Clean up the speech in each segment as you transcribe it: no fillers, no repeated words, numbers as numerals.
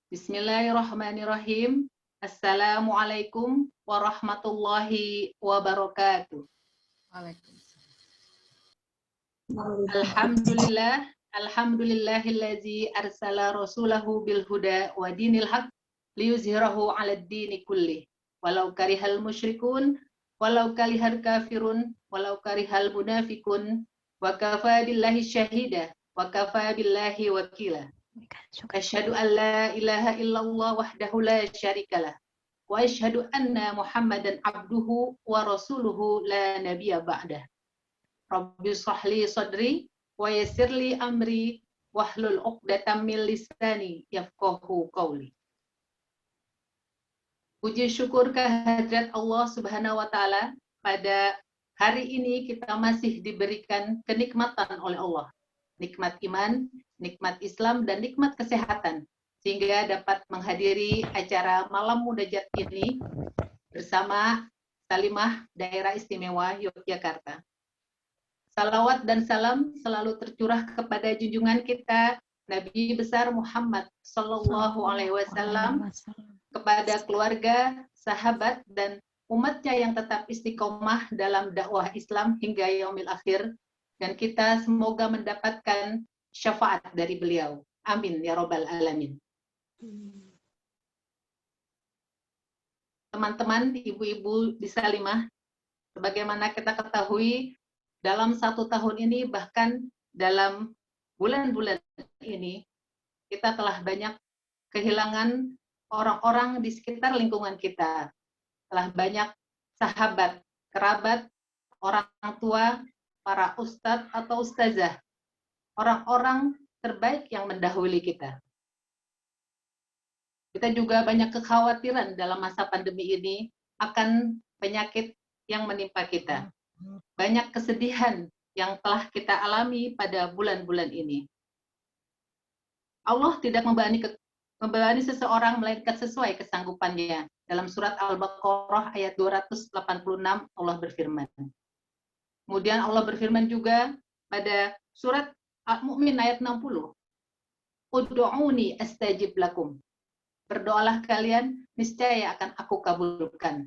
Bismillahirrahmanirrahim. Assalamualaikum warahmatullahi wabarakatuh. Alhamdulillah, alhamdulillahillazi arsala rasulahu bil huda wa dinil haq liyuzhirahu 'alad dini kullih. Walau karihal musyrikun, walau karihal kafirun, walau karihal munafikun, wa kafa billahi syahida, wa kafa billahi wakila. Asyhadu an la ilaha illallah wahdahu la syarikalah. Wa asyhadu anna Muhammadan abduhu wa rasuluhu la nabiyya ba'dah. Rabbi shrahli sadri wa yassirli amri wahlul 'uqdatam min lisani yafqahu qawli. Puji syukur kehadirat Allah Subhanahu wa taala, pada hari ini kita masih diberikan kenikmatan oleh Allah. Nikmat iman, nikmat Islam, dan nikmat kesehatan, sehingga dapat menghadiri acara Malam Munajat ini bersama Salimah Daerah Istimewa Yogyakarta. Salawat dan salam selalu tercurah kepada junjungan kita Nabi besar Muhammad Sallallahu Alaihi Wasallam, kepada keluarga, sahabat, dan umatnya yang tetap istiqomah dalam dakwah Islam hingga yaumil akhir, dan kita semoga mendapatkan syafaat dari beliau. Amin ya robbal alamin. Teman-teman, ibu-ibu di Salimah, sebagaimana kita ketahui, dalam 1 tahun ini, bahkan dalam bulan-bulan ini, kita telah banyak kehilangan orang-orang di sekitar lingkungan kita. Telah banyak sahabat, kerabat, orang tua, para ustadz atau ustazah, orang-orang terbaik yang mendahului kita. Kita juga banyak kekhawatiran dalam masa pandemi ini akan penyakit yang menimpa kita. Banyak kesedihan yang telah kita alami pada bulan-bulan ini. Allah tidak membebani seseorang melainkan sesuai kesanggupannya. Dalam surat Al-Baqarah ayat 286 Allah berfirman. Kemudian Allah berfirman juga pada surat Al-Mu'min ayat 60. Ud'uuni astajib lakum. Berdoalah kalian, niscaya akan aku kabulkan.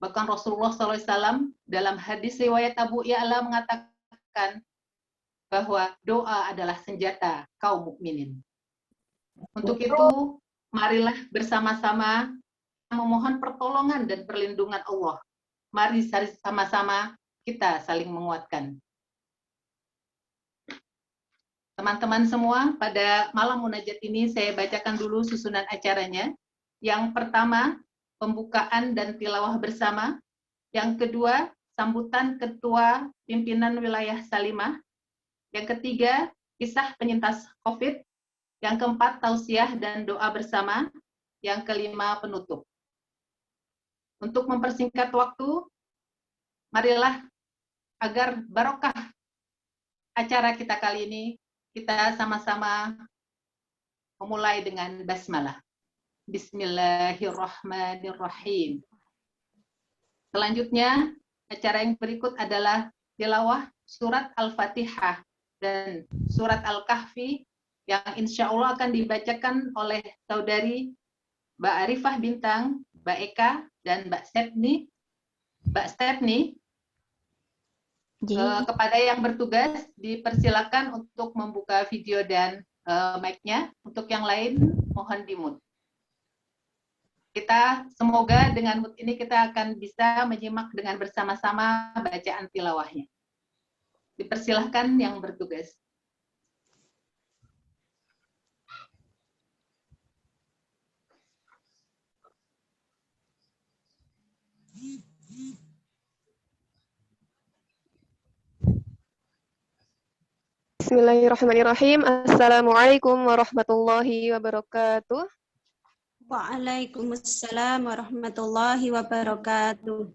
Bahkan Rasulullah SAW dalam hadis riwayat Abu Ya'la mengatakan bahwa doa adalah senjata kaum mukminin. Untuk itu, marilah bersama-sama memohon pertolongan dan perlindungan Allah. Mari sama-sama kita saling menguatkan. Teman-teman semua, pada malam munajat ini saya bacakan dulu susunan acaranya. Yang pertama, pembukaan dan tilawah bersama. Yang kedua, sambutan ketua pimpinan wilayah Salimah. Yang ketiga, kisah penyintas COVID. Yang keempat, tausiah dan doa bersama. Yang kelima, penutup. Untuk mempersingkat waktu, marilah agar barokah acara kita kali ini, kita sama-sama memulai dengan basmalah. Bismillahirrahmanirrahim. Selanjutnya, acara yang berikut adalah tilawah surat Al-Fatihah dan surat Al-Kahfi yang insya Allah akan dibacakan oleh saudari Mbak Arifah Bintang, Mbak Eka, dan Mbak Stepni. Kepada yang bertugas, dipersilakan untuk membuka video dan mic-nya. Untuk yang lain, mohon di-mute. Kita semoga dengan mood ini kita akan bisa menyimak dengan bersama-sama bacaan tilawahnya. Dipersilahkan yang bertugas. Bismillahirrahmanirrahim. Assalamualaikum warahmatullahi wabarakatuh. Waalaikumsalam warahmatullahi wabarakatuh.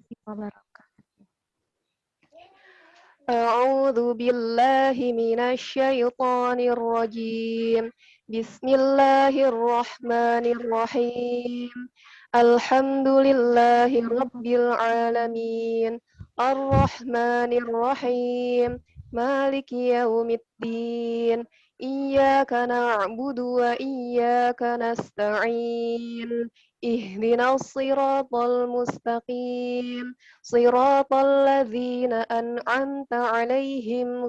A'udzu billahi minasy syaithanir rajim. Bismillahirrahmanirrahim. Alhamdulillahi rabbil alamin. Ar-Rahmanir Rahim. مالك يوم الدين إياك نعبد وإياك نستعين اهدنا الصراط المستقيم صراط الذين أنعمت عليهم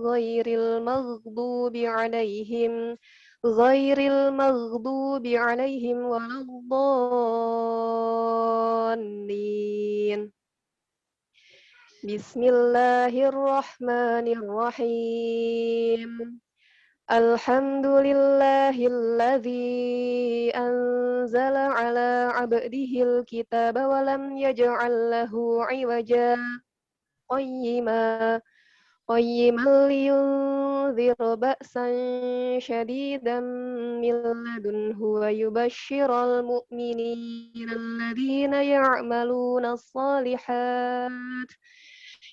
غير المغضوب عليهم ولا الضالين بسم الله الرحمن الرحيم الحمد لله الذي أنزل على عبده الكتاب ولم يجعل له عوجا قيما لينذر بأسا شديدا من لدنه ويبشر المؤمنين الذين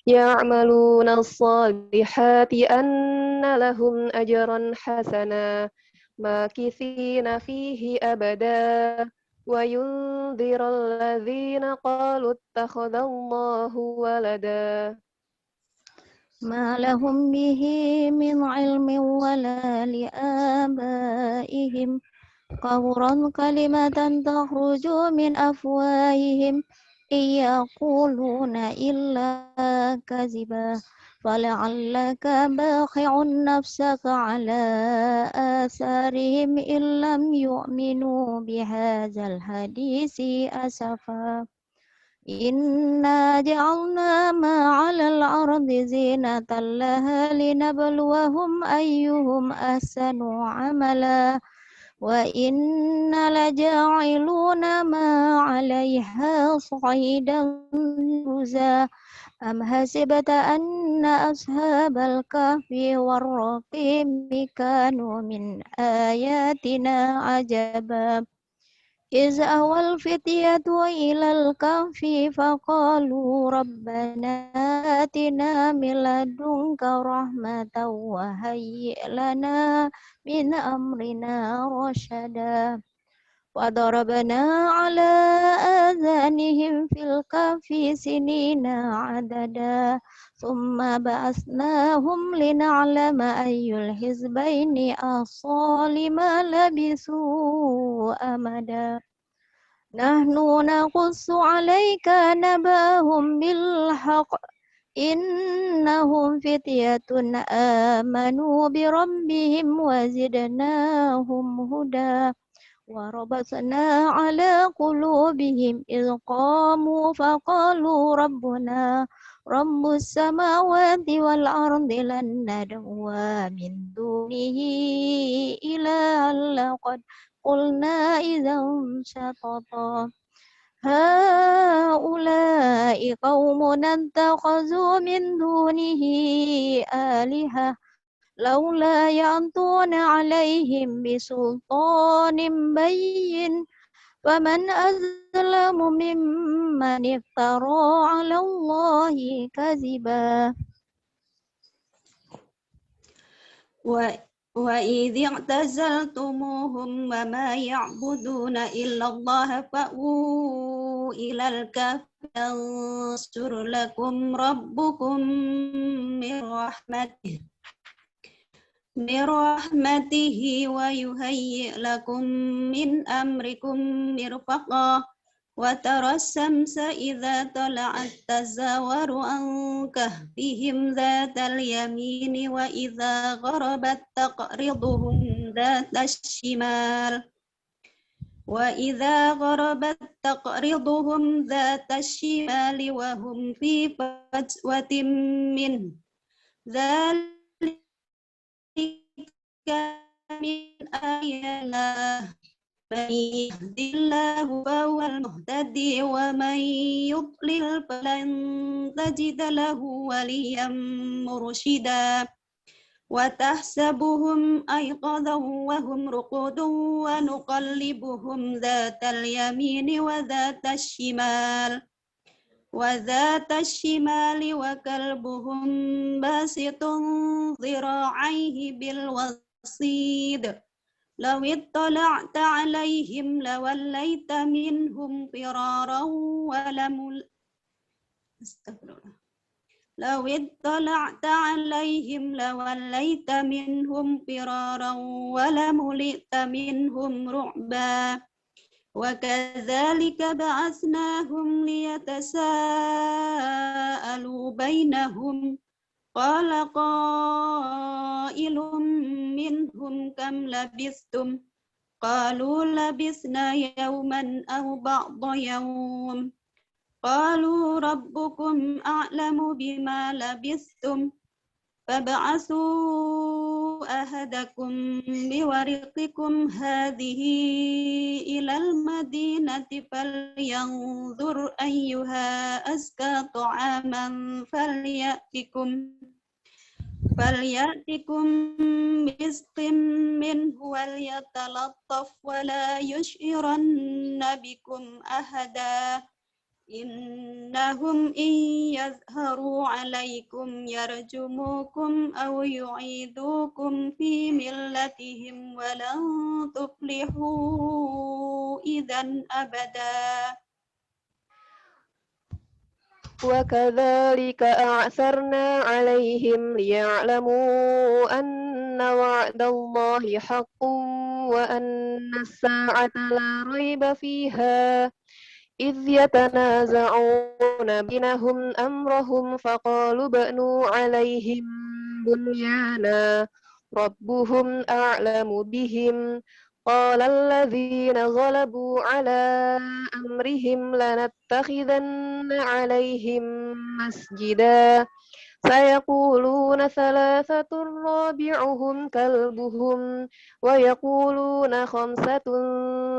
يعملون الصالحات أن لهم أجرا حسنا ماكثين فيه أبدا وينذر الذين قالوا اتخذ الله ولدا ما لهم به من علم ولا لآبائهم كبرت كلمة تخرج من أفواههم إن يقولون إلا كذبا فلعلك باخع نفسك على آثارهم إن لم يؤمنوا بهذا الحديث أسفا إنا جعلنا ما على الأرض زينة لها لنبلوهم أيهم أحسن عملا وإنا لجاعلون ما عليها صعيدا جرزا أم حسبت أن أصحاب الكهف والرقيم كانوا من آياتنا عجبا إذ أوى الفتية إلى الكهف فقالوا ربنا آتنا من لدنك رحمة وهيئ لنا من أمرنا رشدا وضربنا على آذانهم في الكهف سنين عددا ثم بعثناهم لنعلم أي الحزبين أحصى لما لبثوا أمدا نحن نقص عليك نبأهم بالحق إنهم فتية آمنوا بربهم وزدناهم هدى وربطنا على قلوبهم إذ قاموا فقالوا ربنا رب السماوات والأرض لن ندعو من دونه إلها لقد قلنا إذا شططا هؤلاء قوم اتخذوا من دونه آلهة لولا يأتون عليهم بسلطان بين فمن أظلم ممن افترى على الله كذبا وإذ اعتزلتموهم وما يعبدون إلا الله فأووا إلى الكهف ينشر لكم ربكم من رحمته ويهيئ لكم من أمركم مرفقا وترى الشمس إذا طلعت تزاور عن كهفهم ذات اليمين وإذا غربت تقرضهم ذات الشمال وهم في فجوة منه ذلك من آيات الله من يهد الله فهو المهتدي ومن يضلل فلن تجد له وليا مرشدا وتحسبهم أيقظا وهم رقود ونقلبهم ذات اليمين وذات الشمال وكلبهم باسط ذراعيه بالوصيد لو اطلعت عليهم لوليت منهم فرارا لو اطلعت عليهم لوليت منهم فرارا ولملئت منهم رعبا وكذلك بعثناهم ليتساءلوا بينهم قال قائل منهم كم لبثتم قالوا لبثنا يوما أو بعض يوم قالوا ربكم أعلم بما لبثتم فابعثوا أحدكم بورقكم هذه إلى المدينة فلينظر أيها أزكى طعاما فليأتكم برزق منه وليتلطف ولا يشعرن بكم أحدا إنهم إن يظهروا عليكم يرجموكم أو يعيدوكم في ملتهم ولن تفلحوا إذا أبدا وكذلك أعثرنا عليهم ليعلموا أن وعد الله حق وأن الساعة لا ريب فيها إذ يتنازعون بينهم أمرهم فقالوا ابنوا عليهم بنيانا ربهم أعلم بهم قال الذين غلبوا على أمرهم لنتخذن عليهم مسجدا سيقولون ثلاثة رابعهم كلبهم ويقولون خمسة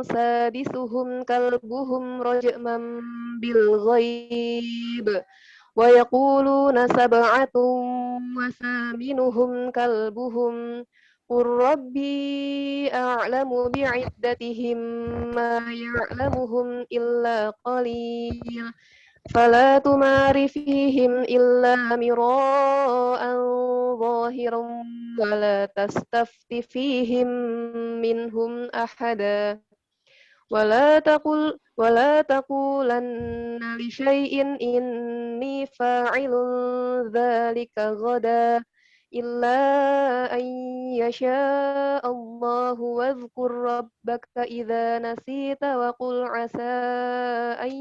سادسهم كلبهم رجما بالغيب ويقولون سبعة وثامنهم كلبهم قل ربي أعلم بعدتهم ما يعلمهم إلا قليل فلا تمار فيهم إلا مراء ظاهرا ولا تستفت فيهم منهم أحدا ولا تقولن لشيء إني فاعل ذلك غدا إلا أن يشاء الله واذكر ربك إذا نسيت وقل عسى أن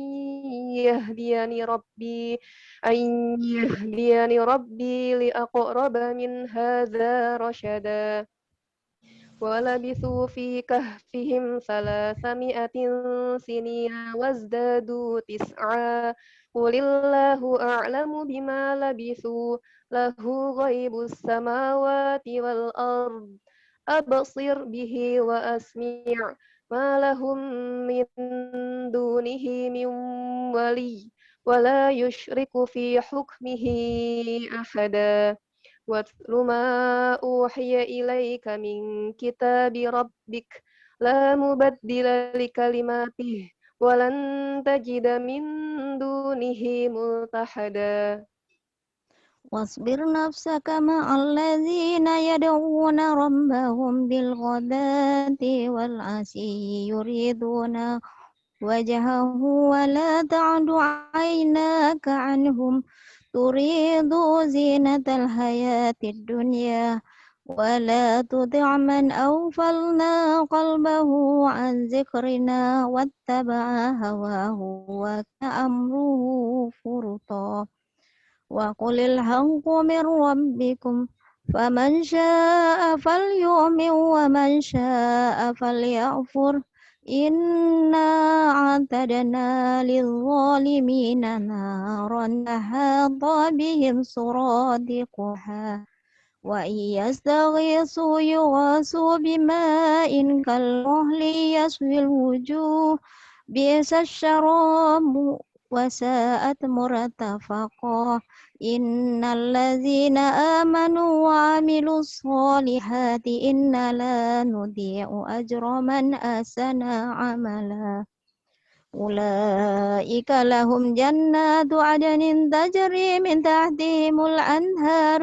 يهديني ربي لأقرب من هذا رشدا ولبثوا في كهفهم 300 سنين وازدادوا 9 قل الله أعلم بما لبثوا له غيب السماوات والأرض أبصر به وأسمع ما لهم من دونه من ولي ولا يشرك في حكمه أحدا واتل ما أوحي إليك من كتاب ربك لا مبدل لكلماته ولن تجد من دونه ملتحدا واصبر نفسك مع الذين يدعون ربهم بالغداة والعشي يريدون وجهه ولا تعد عيناك عنهم تريد زينة الحياة الدنيا ولا تطع من أغفلنا قلبه عن ذكرنا واتبع هواه وكان أمره فرطا وقل الحق من ربكم فمن شاء فليؤمن ومن شاء فليكفر إنا أعتدنا للظالمين نارا أحاط بهم سرادقها وإن يستغيثوا يغاثوا بماء كالمهل يشوي الوجوه بئس الشراب وساءت مرتفقا إن الذين آمنوا وعملوا الصالحات إنا لا نضيع أجر من أحسن عملا أولئك لهم جنات عدن تجري من تحتهم الأنهار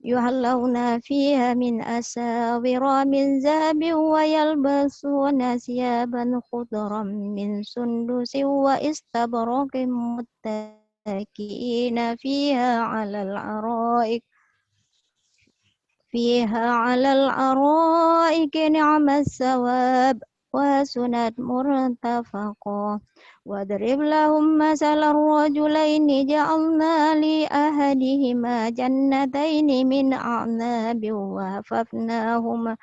يحلون فيها من أساور من ذهب ويلبسون ثيابا خضرا من سندس واستبرق متكئين فيها على الأرائك نعم الثواب وحسنت مرتفقا واضرب لهم مثل الرجلين جعلنا لأحدهما جنتين من أعناب وحففناهما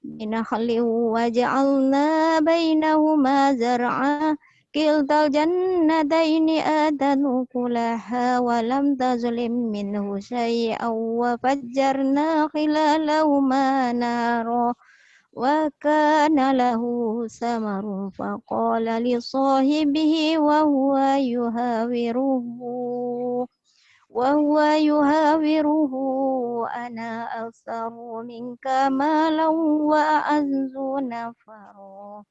بنخل وجعلنا بينهما زرعا كلتا الجنتين آتت أكلها ولم تظلم منه شيئا وفجرنا خلالهما نهرا وكان له ثمر فقال لصاحبه وهو يهاوره أنا أكثر منك مالا وأعز نفرا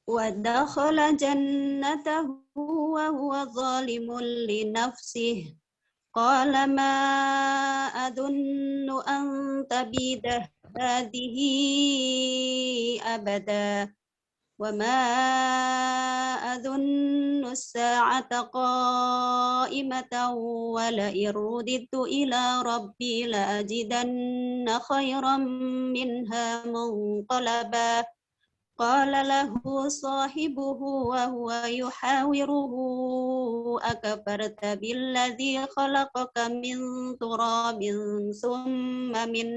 ودخل جنته وهو ظالم لنفسه قال ما أظن أن تبيد هذه أبدا وما أظن الساعة قائمة ولئن رددت إلى ربي لأجدن خيرا منها منقلبا قال له صاحبه وهو يحاوره أكفرت بالذي خلقك من تراب ثم من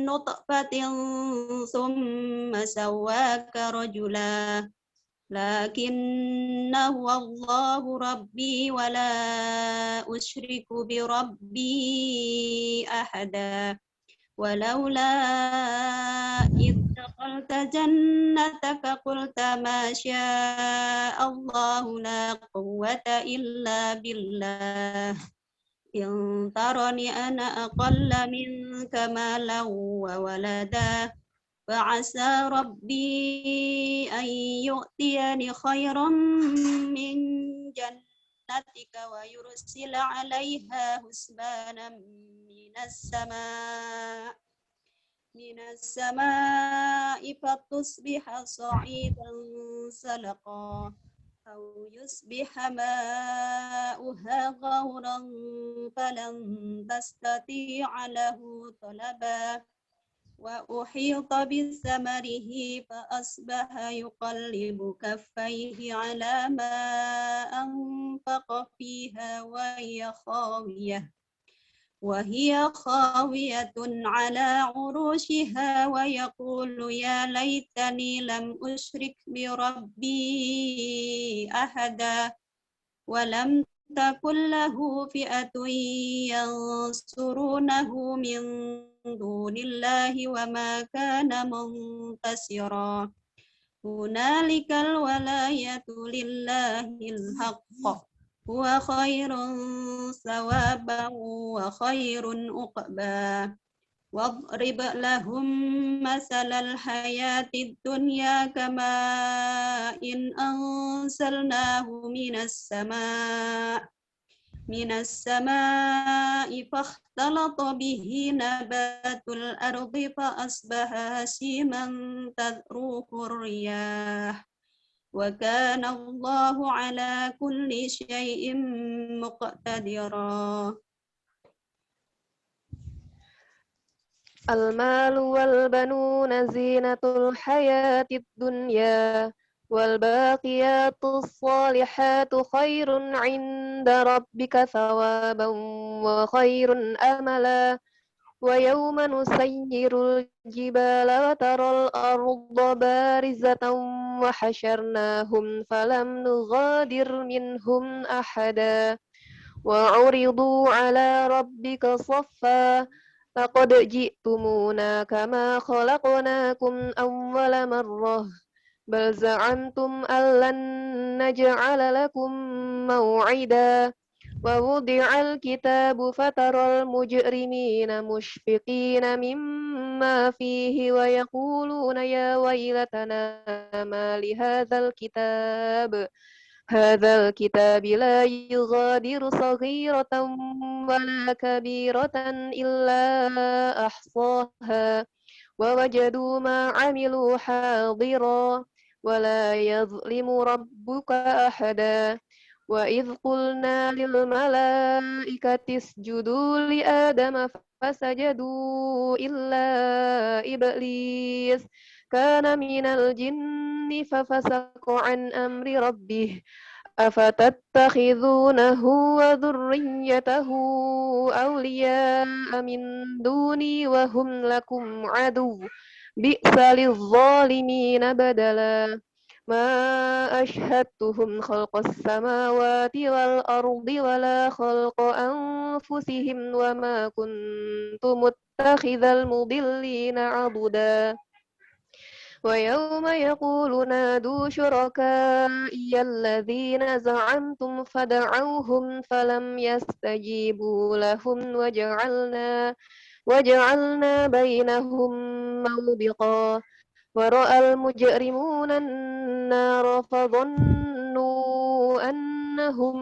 نطفة ثم سواك رجلا لكن هو الله ربي ولا أشرك بربي أحدا ولولا إذ دخلت جنتك قلت ما شاء الله لا قوة إلا بالله إن ترني أنا أقل منك مالا وولدا فعسى ربي أن يؤتيني خيرا من جنتك ويرسل عليها حسبانا من السماء فتصبح صعيدا زلقا أو يصبح ماؤها غورا فلن تستطيع له طلبا وأحيط بثمره فأصبح يقلب كفيه على ما أنفق فيها وهي خاوية على عروشها ويقول يا ليتني لم أشرك بربي أحدا ولم تكن له فئة ينصرونه من دون الله وما كان منتصرا هنالك الولاية لله الحق هو خير ثوابا وخير عقبا واضرب لهم مثل الحياة الدنيا كماء أنزلناه من السماء فاختلط به نبات الأرض فأصبح هشيما تذروه الرياح وكان الله على كل شيء مقتدرا. المال والبنون زينة الحياة الدنيا والباقيات الصالحات خير عند ربك ثوابا وخير أملا ويوم نسير الجبال وترى الأرض بارزة وحشرناهم فلم نغادر منهم أحدا وعرضوا على ربك صفا لقد جئتمونا كما خلقناكم أول مرة بل زعمتم أن لن نجعل لكم موعدا ووضع الكتاب فترى المجرمين مشفقين مما فيه ويقولون يا ويلتنا ما لهذا الكتاب هذا الكتاب لا يغادر صغيرة ولا كبيرة إلا أحصاها ووجدوا ما عملوا حاضرا ولا يظلم ربك أحدا وإذ قلنا للملائكة اسجدوا لآدم فسجدوا إلا إبليس كان من الجن ففسق عن أمر ربه أفتتخذونه وذريته أولياء من دوني وهم لكم عدو بئس للظالمين بدلا ما أشهدتهم خلق السماوات والأرض ولا خلق أنفسهم وما كنت متخذ المضلين عضدا ويوم يقول نادوا شركائي الذين زعمتم فدعوهم فلم يستجيبوا لهم وجعلنا بينهم موبقا ورأى المجرمون النار فظنوا أنهم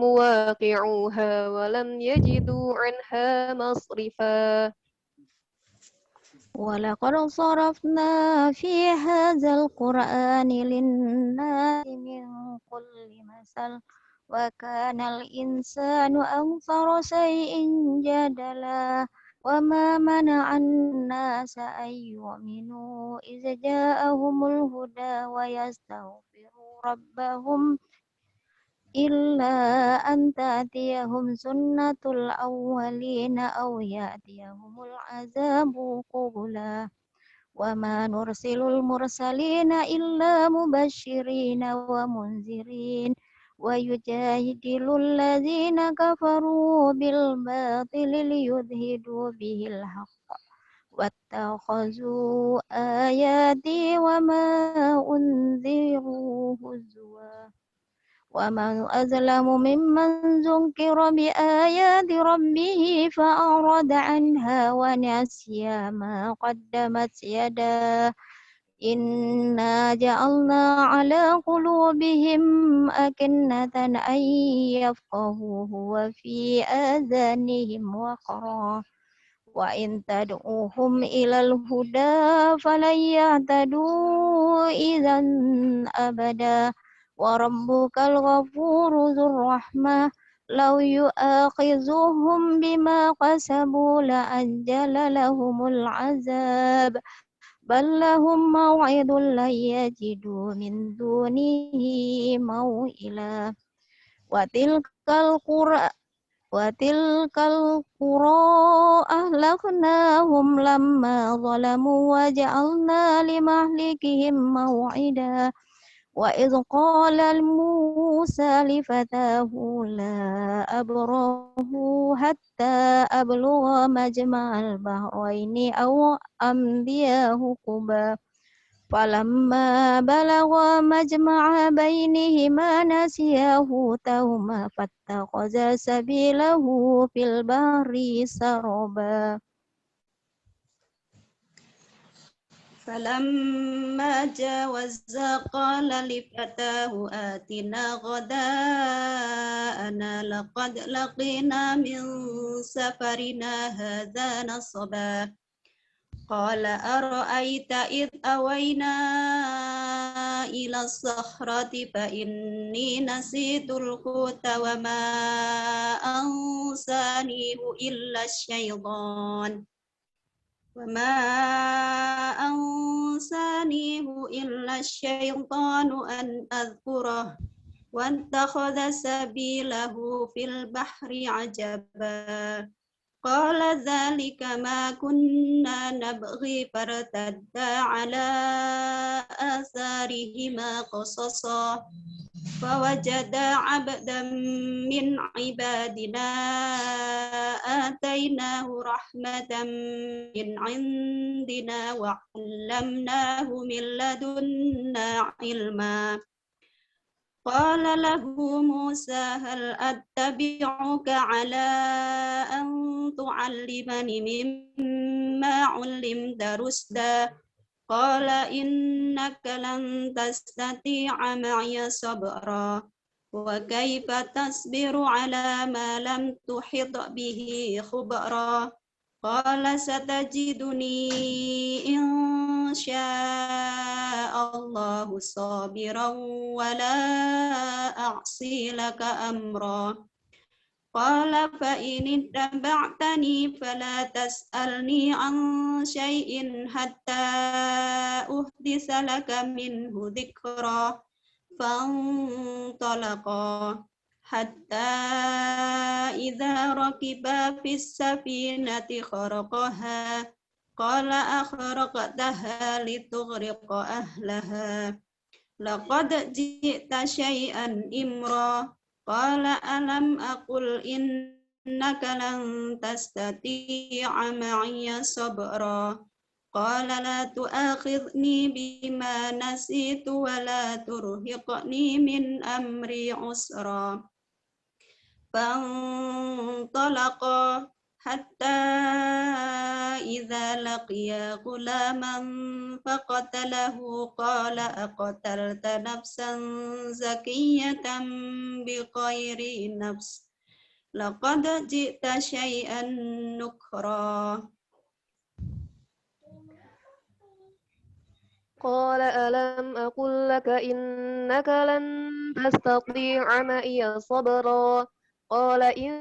مواقعوها ولم يجدوا عنها مصرفا ولقد صرفنا في هذا القرآن للناس من كل مثل وكان الإنسان أكثر شيء جدلا وما منع الناس أن يؤمنوا إذ جاءهم الهدى ويستغفروا ربهم إلا أن تأتيهم سنة الأولين أو يأتيهم العذاب قبلا وما نرسل المرسلين إلا مبشرين ومنذرين ويجادل الذين كفروا بالباطل ليدهدوا به الحق واتخذوا آياتي وما أنذروا هزوا ومن أظلم ممن ذكر بآيات ربه فأعرض عنها ونسي ما قدمت يداه إنا جعلنا على قلوبهم أكنة أن يفقهوه وفي آذانهم وقرا وإن تدعوهم إلى الهدى فلن يهتدوا إذا أبدا وربك الغفور ذو الرحمة لو يؤاخذهم بما كسبوا لعجل لهم العذاب بل لهم موعد لن يجدوا من دونه موئلا وتلك القرى أهلكناهم لما ظلموا وجعلنا لمهلكهم موعدا وإذ قال موسى لفتاه لا أبرح حتى أبلغ مجمع البحرين أو أمضي حقبا فلما بلغا مجمع بينهما نسيا حوتهما فاتخذ سبيله في البحر سربا فلما جاوزا قال لفتاه آتنا غداءنا لقد لقينا من سفرنا هذا نصبا قال أرأيت إذ أوينا إلى الصخرة فإني نسيت الحوت وما أنسانيه إلا الشيطان أن أذكره واتخذ سبيله في البحر عجبا قال ذلك ما كنا نبغي فارتدا على آثارهما قصصا فوجدا عبدا من عبادنا آتيناه رحمة من عندنا وعلمناه من لدنا علما قال له موسى هل أتبعك على أن تعلمني مما علمت رشدا قال إنك لن تستطيع معي صبرا وكيف تصبر على ما لم تحط به خبرا قال ستجدني إن شاء الله صابرا ولا أعصي لك أمرا قال فإن اتبعتني فلا تسألني عن شيء حتى أحدث لك منه ذكرا فانطلقا حتى إذا ركبا في السفينة خرقها قال أخرقتها لتغرق أهلها لقد جئت شيئا إمرا قال ألم أقل إنك لن تستطيع معي صبرا قال لا تؤاخذني بما نسيت ولا ترهقني من أمري عسرا فانطلقا حتى إذا لقيا غلاما فقتله قال أقتلت نفسا زكية بغير نفس لقد جئت شيئا نكرا قال ألم أقل لك إنك لن تستطيع معي صبرا قال إن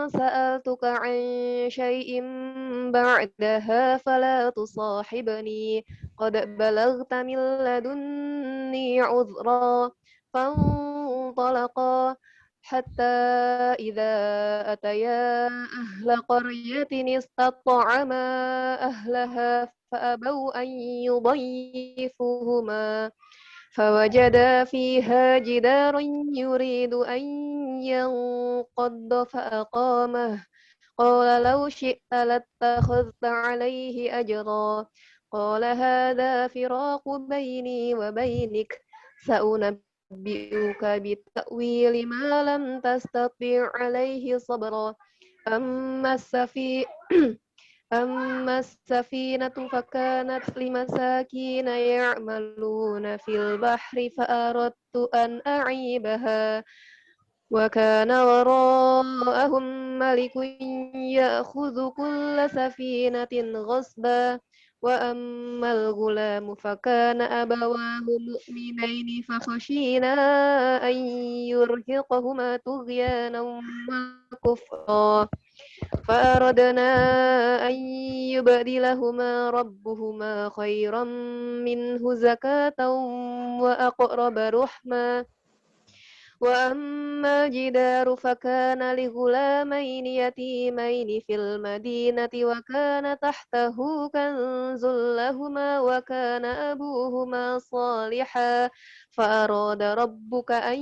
سألتك عن شيء بعدها فلا تصاحبني قد بلغت من لدني عذرا فانطلقا حتى إذا أتيا أهل قرية استطعما أهلها فأبوا أن يضيفوهما فوجدا فيها جدارا يريد أن ينقض فأقامه قال لو شئت لاتخذت عليه أجرا قال هذا فراق بيني وبينك سأنبئك بتأويل ما لم تستطع عليه صبرا أما السفينة فكانت لمساكين يعملون في البحر فأردت أن أعيبها وكان وراءهم ملك يأخذ كل سفينة غصبا وأما الغلام فكان أبواه مؤمنين فخشينا أن يرهقهما طغيانا وكفرا فأردنا أن يبدلهما ربهما خيرا منه زكاة وأقرب رحما وأما الجدار فكان لغلامين يتيمين في المدينة وكان تحته كنز لهما وكان أبوهما صالحا فأراد ربك أن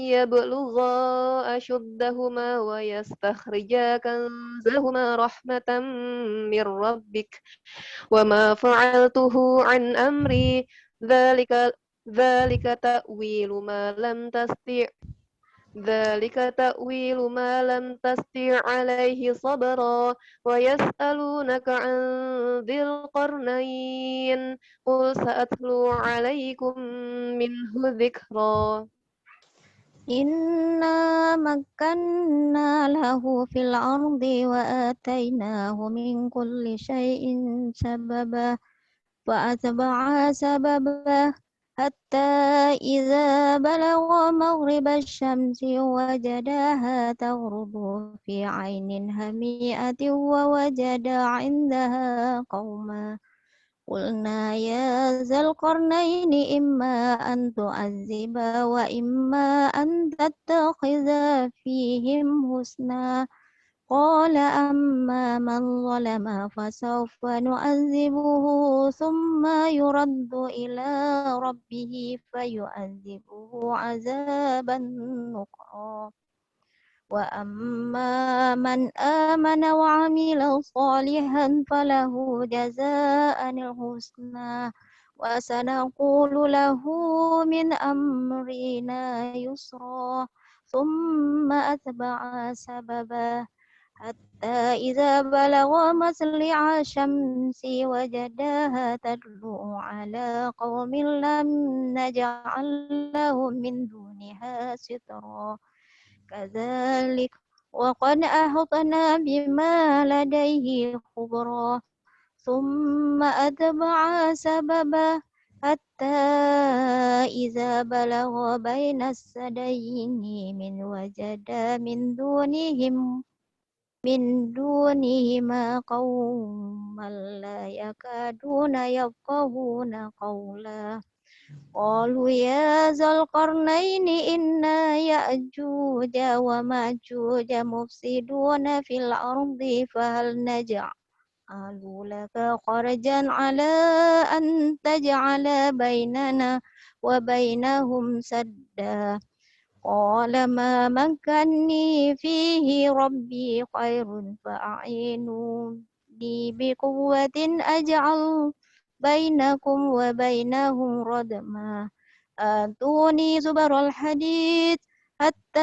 يبلغا أشدهما ويستخرجا كنزهما رحمة من ربك وما فعلته عن أمري ذلك تأويل ما لم تستطع عليه صبرا ويسألونك عن ذي القرنين قل سأتلو عليكم منه ذكرا إنا مكنا له في الأرض وآتيناه من كل شيء سببا فأتبع سببا حتى إذا بلغ مغرب الشمس وجدها تغرب في عين هنيئة ووجد عندها قوما قلنا يا ذا القرنين إما أن تعذب وإما أن تتخذ فيهم حسنا قال أما من ظلم فسوف نعذبه ثم يرد إلى ربه فيعذبه عذابا نكرا وأما من آمن وعمل صالحا فله جزاء الحسنى وسنقول له من أمرنا يسرا ثم أتبع سببا حتى إذا بلغ مطلع الشمس وجدها تطلع على قوم لم نجعل لهم من دونها سترا كذلك وقد أحطنا بما لديه خبرا ثم أتبع سببا حتى إذا بلغ بين السدين وجد من دونهما قوما لا يكادون يفقهون قولا قالوا يا ذا القرنين إن يأجوج ومأجوج مفسدون في الأرض فهل نجعل لك خرجا على أن تجعل بيننا وبينهم سدا قال ما مكني فيه ربي خير فأعينوني بقوة أجعل بينكم وبينهم ردما آتوني زبر الحديد حتى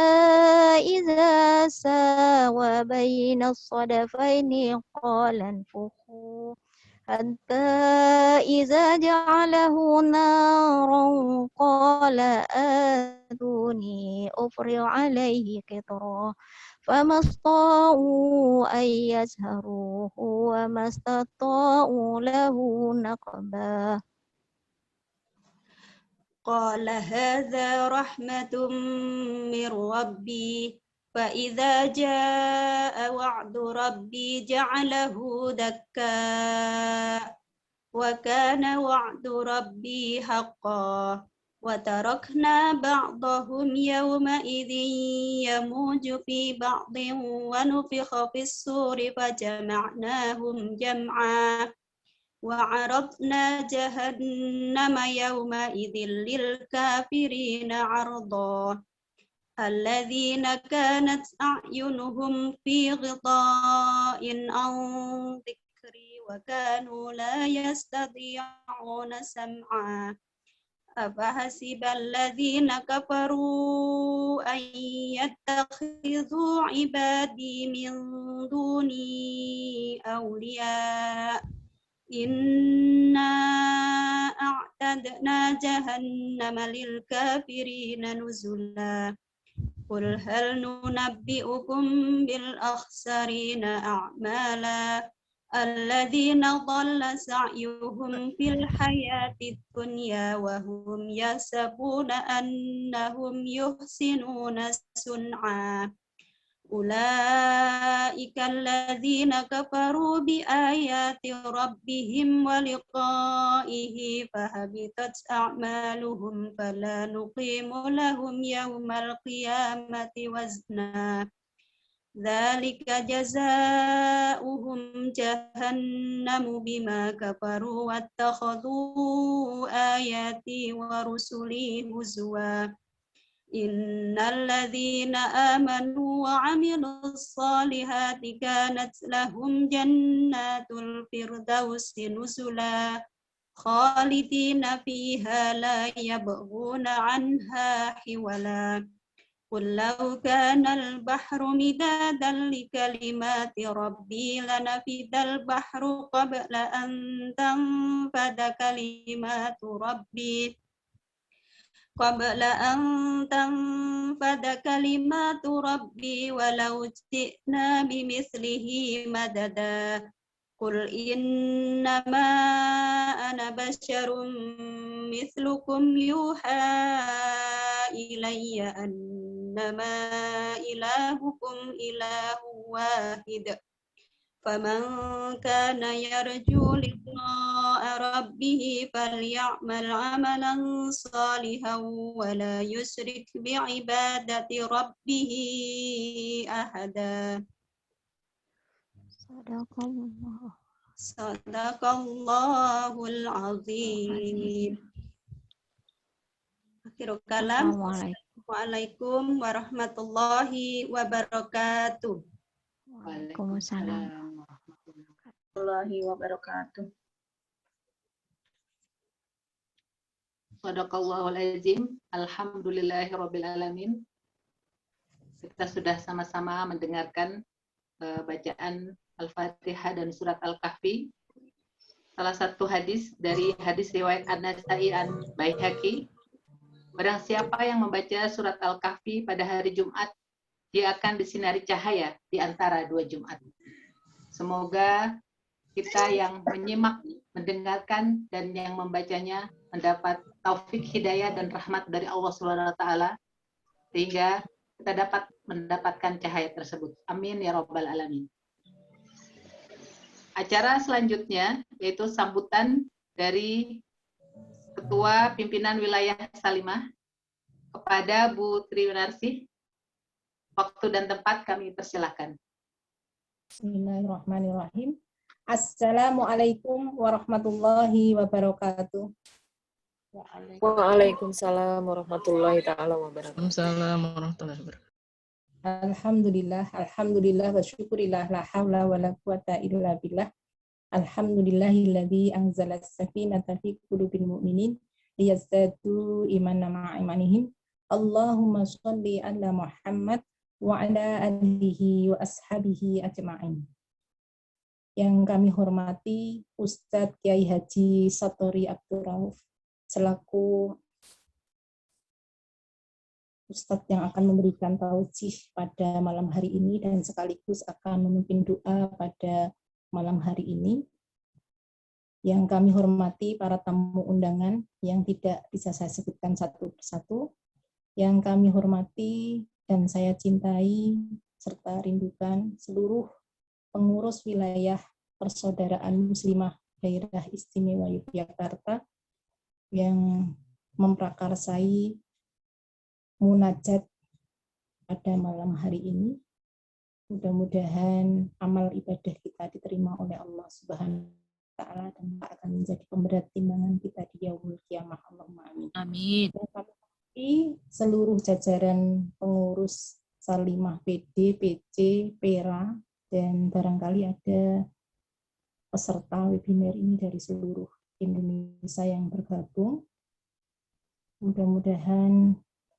إذا ساوى بين الصدفين قال انفخوا حتى إذا جعله نارا قال آتوني أفرغ عليه قطرا فما استطاعوا أن يزهروه وما استطاعوا له نقبا قال هذا رحمة من ربي فإذا جاء وعد ربي جعله دكا وكان وعد ربي حقا وتركنا بعضهم يومئذ يموج في بعض ونفخ في الصور فجمعناهم جمعا وعرضنا جهنم يومئذ للكافرين عرضا الذين كانت أعينهم في غطاء عن ذكري وكانوا لا يستطيعون سمعا أفحسب الذين كفروا أن يتخذوا عبادي من دوني أولياء إنا أعتدنا جهنم للكافرين نزلا قل هل ننبئكم بالأخسرين أعمالا الذين ضل سعيهم في الحياة الدنيا وهم يحسبون أنهم يحسنون صنعا أولئك الذين كفروا بآيات ربهم ولقائه فحبطت أعمالهم فلا نقيم لهم يوم القيامة وزنا ذلك جزاؤهم جهنم بما كفروا واتخذوا آياتي ورسلي هزوا إن الذين آمنوا وعملوا الصالحات كانت لهم جنات الفردوس نزلا خالدين فيها لا يبغون عنها حولا قل لو كان البحر مدادا لكلمات ربي لنفد البحر قبل أن تنفد كلمات ربي ولو جئنا بمثله مددا قل إنما أنا بشر مثلكم يوحى إلي أنما إلهكم إله واحد فمن كان يرجو لقاء ربه فليعمل عملا صالحا ولا يشرك بعبادة ربه أحدا صدق الله العظيم. Akhirul kalam. Assalamualaikum warahmatullahi wabarakatuh. Waalaikumsalam Warahmatullahi wabarakatuh. Shadaqallahul azim. Alhamdulillahirabbil alamin. Kita sudah sama-sama mendengarkan bacaan Al-Fatihah dan surat Al-Kahfi. Salah satu hadis dari hadis riwayat An-Nasa'i an Baihaqi, barang siapa yang membaca surat Al-Kahfi pada hari Jumat, dia akan disinari cahaya di antara 2 Jumat. Semoga kita yang menyimak, mendengarkan, dan yang membacanya mendapat taufik hidayah dan rahmat dari Allah Subhanahu wa taala sehingga kita dapat mendapatkan cahaya tersebut. Amin ya rabbal alamin. Acara selanjutnya yaitu sambutan dari Ketua Pimpinan Wilayah Salimah kepada Bu Tri Winarsih. Waktu dan tempat kami persilahkan. Bismillahirrahmanirrahim. Assalamualaikum warahmatullahi wabarakatuh. Waalaikumsalam warahmatullahi ta'ala wabarakatuh. Waalaikumsalam warahmatullahi wabarakatuh. Alhamdulillah wa syukurillah la hawla wa la quwata illa billah. Alhamdulillahilladzi anzala as-sakinata fi qulubil mu'minin liyazdadu imanan ma'a imanihim. Allahumma shalli ala Muhammad wa ala alihi wa ashabihi ajma'in. Yang kami hormati Ustadz Kiai Haji Satori Abdul Rauf selaku Ustadz yang akan memberikan taujih pada malam hari ini dan sekaligus akan memimpin doa pada malam hari ini. Yang kami hormati para tamu undangan yang tidak bisa saya sebutkan satu persatu. Yang kami hormati dan saya cintai serta rindukan seluruh pengurus wilayah Persaudaraan Muslimah Daerah Istimewa Yogyakarta yang memprakarsai munajat pada malam hari ini. Mudah-mudahan amal ibadah kita diterima oleh Allah Subhanahu wa taala dan akan menjadi pemberat timbangan kita di yaumul qiyamah. Allahumma amin. Amin. Dan kami seluruh jajaran pengurus Salimah PD, PC, PERA, dan barangkali ada peserta webinar ini dari seluruh Indonesia yang bergabung. Mudah-mudahan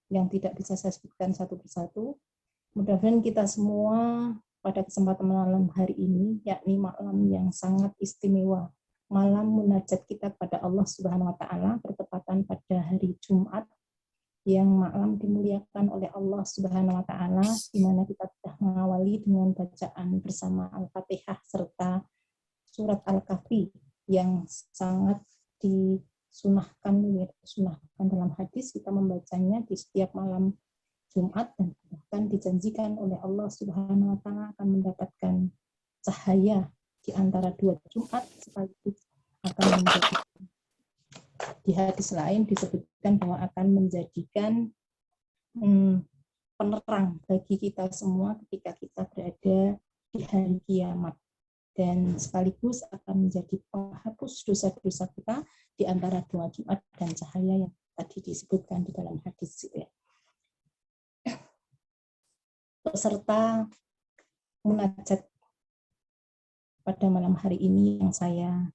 yang tidak bisa saya sebutkan satu persatu, mudah-mudahan kita semua pada kesempatan malam hari ini, yakni malam yang sangat istimewa, malam munajat kita kepada Allah Subhanahu wa taala bertepatan pada hari Jumat yang malam dimuliakan oleh Allah Subhanahu wa taala, di mana kita telah mengawali dengan bacaan bersama Al-Fatihah serta surat Al-Kahfi yang sangat disunahkan dalam hadis, kita membacanya di setiap malam Jumat dan bahkan dijanjikan oleh Allah Subhanahu wa taala akan mendapatkan cahaya di antara 2 Jumat, sekaligus akan menjadi, di hadis lain disebutkan bahwa akan menjadikan penerang bagi kita semua ketika kita berada di hari kiamat, dan sekaligus akan menjadi penghapus dosa-dosa kita di antara 2 Jumat dan cahaya yang tadi disebutkan di dalam hadis. Peserta munajat pada malam hari ini yang saya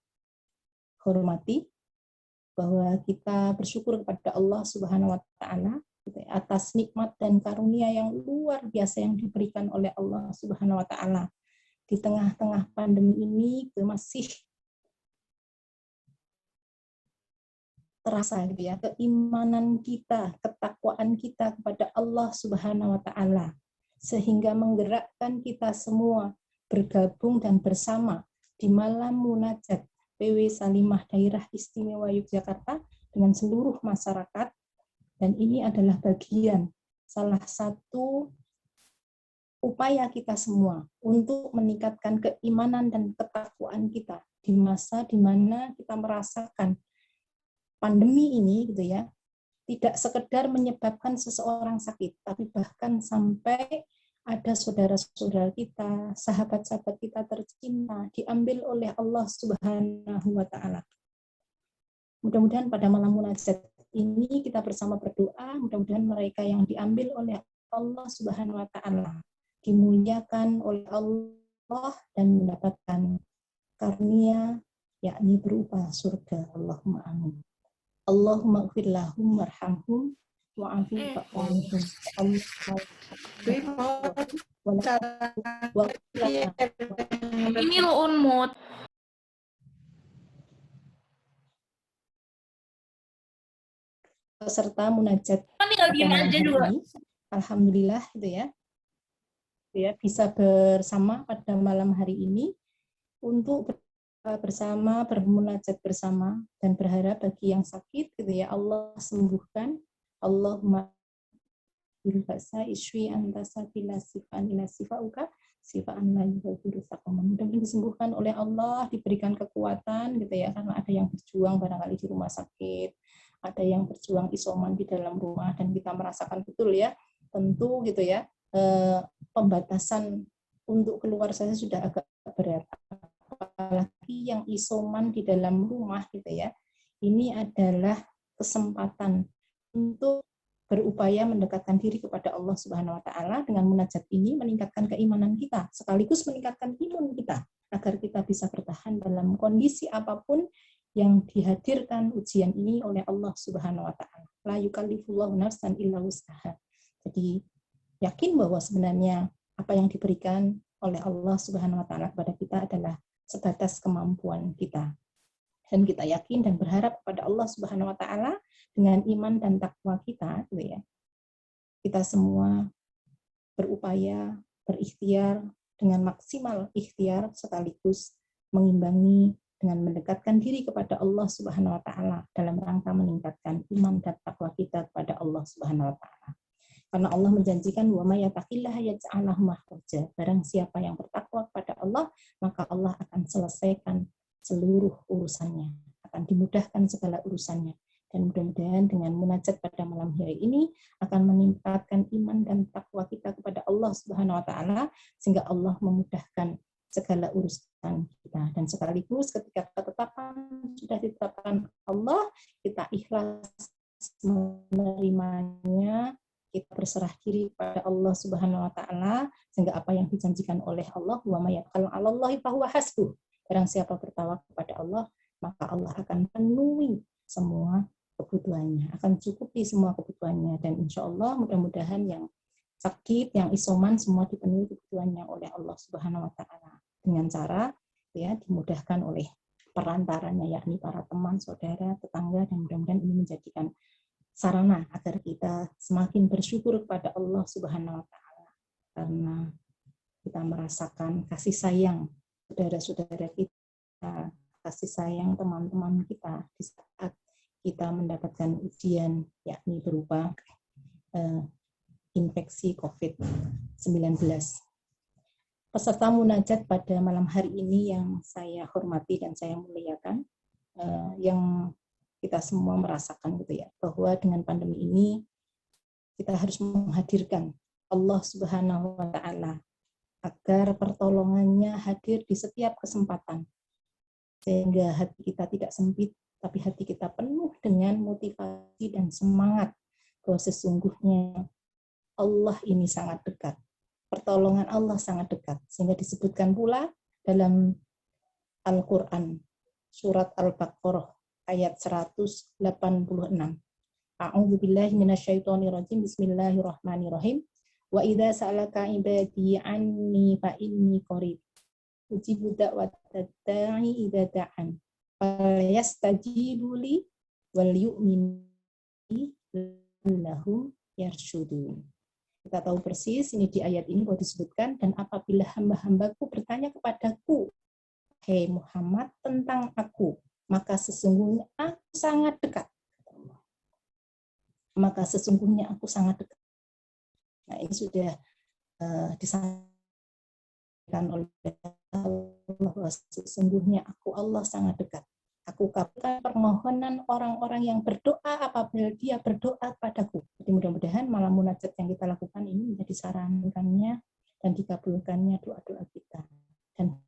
hormati, bahwa kita bersyukur kepada Allah Subhanahu wa taala atas nikmat dan karunia yang luar biasa yang diberikan oleh Allah Subhanahu wa taala. Di tengah-tengah pandemi ini masih terasa gitu ya, keimanan kita, ketakwaan kita kepada Allah Subhanahu wa taala, sehingga menggerakkan kita semua bergabung dan bersama di malam munajat PW Salimah Daerah Istimewa Yogyakarta dengan seluruh masyarakat. Dan ini adalah bagian salah satu upaya kita semua untuk meningkatkan keimanan dan ketakwaan kita di masa di mana kita merasakan pandemi ini gitu ya, tidak sekedar menyebabkan seseorang sakit, tapi bahkan sampai ada saudara-saudara kita, sahabat-sahabat kita tercinta diambil oleh Allah Subhanahu wa taala. Mudah-mudahan pada malam munajat ini kita bersama berdoa, mudah-mudahan mereka yang diambil oleh Allah Subhanahu wa taala dimuliakan oleh Allah dan mendapatkan karunia yakni berupa surga. Allahumma amin. Allahumma ighfir lahum warhamhum wa'afifa anhum Allah Ini lo unmut. Peserta munajat Tinggal diem malam aja hari dulu. ini, alhamdulillah gitu ya, bisa bersama pada malam hari ini untuk bersama bermunajat bersama dan berharap bagi yang sakit gitu ya Allah sembuhkan. Allahumma bilbasa iswi antasa bila sifan ila sifauka sifaan lain mudah-mudahan disembuhkan oleh Allah, diberikan kekuatan gitu ya, karena ada yang berjuang barangkali di rumah sakit, ada yang berjuang isoman di dalam rumah, dan kita merasakan betul ya, tentu gitu ya, pembatasan untuk keluar saja sudah agak berat, apalagi yang isoman di dalam rumah gitu ya. Ini adalah kesempatan untuk berupaya mendekatkan diri kepada Allah Subhanahu wa taala. Dengan munajat ini meningkatkan keimanan kita, sekaligus meningkatkan imun kita agar kita bisa bertahan dalam kondisi apapun yang dihadirkan ujian ini oleh Allah Subhanahu wa taala. La yukallifullahu nafsan illa wus'aha. Jadi yakin bahwa sebenarnya apa yang diberikan oleh Allah Subhanahu wa taala kepada kita adalah sebatas kemampuan kita. Dan kita yakin dan berharap kepada Allah Subhanahu wa taala dengan iman dan takwa kita gitu ya. Kita semua berupaya, berikhtiar dengan maksimal ikhtiar sekaligus mengimbangi dengan mendekatkan diri kepada Allah Subhanahu wa taala dalam rangka meningkatkan iman dan takwa kita kepada Allah Subhanahu wa taala. Karena Allah menjanjikan wa may yattaqillaha yaj'al lahu makhraja. Barang siapa yang bertakwa kepada Allah, maka Allah akan selesaikan seluruh urusannya, akan dimudahkan segala urusannya. Dan mudah-mudahan dengan munajat pada malam hari ini akan meningkatkan iman dan takwa kita kepada Allah Subhanahu wa taala sehingga Allah memudahkan segala urusan kita. Dan sekaligus ketika ketetapan sudah ditetapkan Allah, kita ikhlas menerimanya, kita berserah diri kepada Allah Subhanahu wa taala sehingga apa yang dijanjikan oleh Allah, wa may yatawakkal 'alallahi fahuwa hasbuh. Barang siapa bertawakal kepada Allah, maka Allah akan penuhi semua kebutuhannya, akan cukupi semua kebutuhannya, dan insya Allah mudah-mudahan yang sakit, yang isoman semua dipenuhi kebutuhannya oleh Allah Subhanahu wa taala dengan cara ya dimudahkan oleh perantaranya, yakni para teman, saudara, tetangga, dan mudah-mudahan ini menjadikan sarana agar kita semakin bersyukur kepada Allah Subhanahu wa taala karena kita merasakan kasih sayang saudara-saudara kita, kasih sayang teman-teman kita di saat kita mendapatkan ujian, yakni berupa infeksi COVID-19. Peserta munajat pada malam hari ini yang saya hormati dan saya muliakan, yang kita semua merasakan gitu ya, bahwa dengan pandemi ini kita harus menghadirkan Allah Subhanahu wa taala agar pertolongannya hadir di setiap kesempatan, sehingga hati kita tidak sempit, tapi hati kita penuh dengan motivasi dan semangat bahwa sesungguhnya Allah ini sangat dekat. Pertolongan Allah sangat dekat. Sehingga disebutkan pula dalam Al-Quran, surat Al-Baqarah, ayat 186. A'udzubillahi minasyaitonirrajim, bismillahirrahmanirrahim. Wa idza sa'alaka ibadi anni fa inni qarib. Ujibu da'watad da'i idza da'an. Fayastajibu li wal yu'minu lahum yarsyudun. Kita tahu persis ini di ayat ini bahwa disebutkan, dan apabila hamba-hambaku bertanya kepadaku, hei Muhammad, tentang aku, maka sesungguhnya aku sangat dekat. Maka sesungguhnya aku sangat dekat. Nah, ini sudah disampaikan oleh Allah, sesungguhnya aku Allah sangat dekat. Aku kabulkan permohonan orang-orang yang berdoa apabila dia berdoa padaku. Jadi mudah-mudahan malam munajat yang kita lakukan ini menjadi sarankannya dan dikabulkannya doa-doa kita. Dan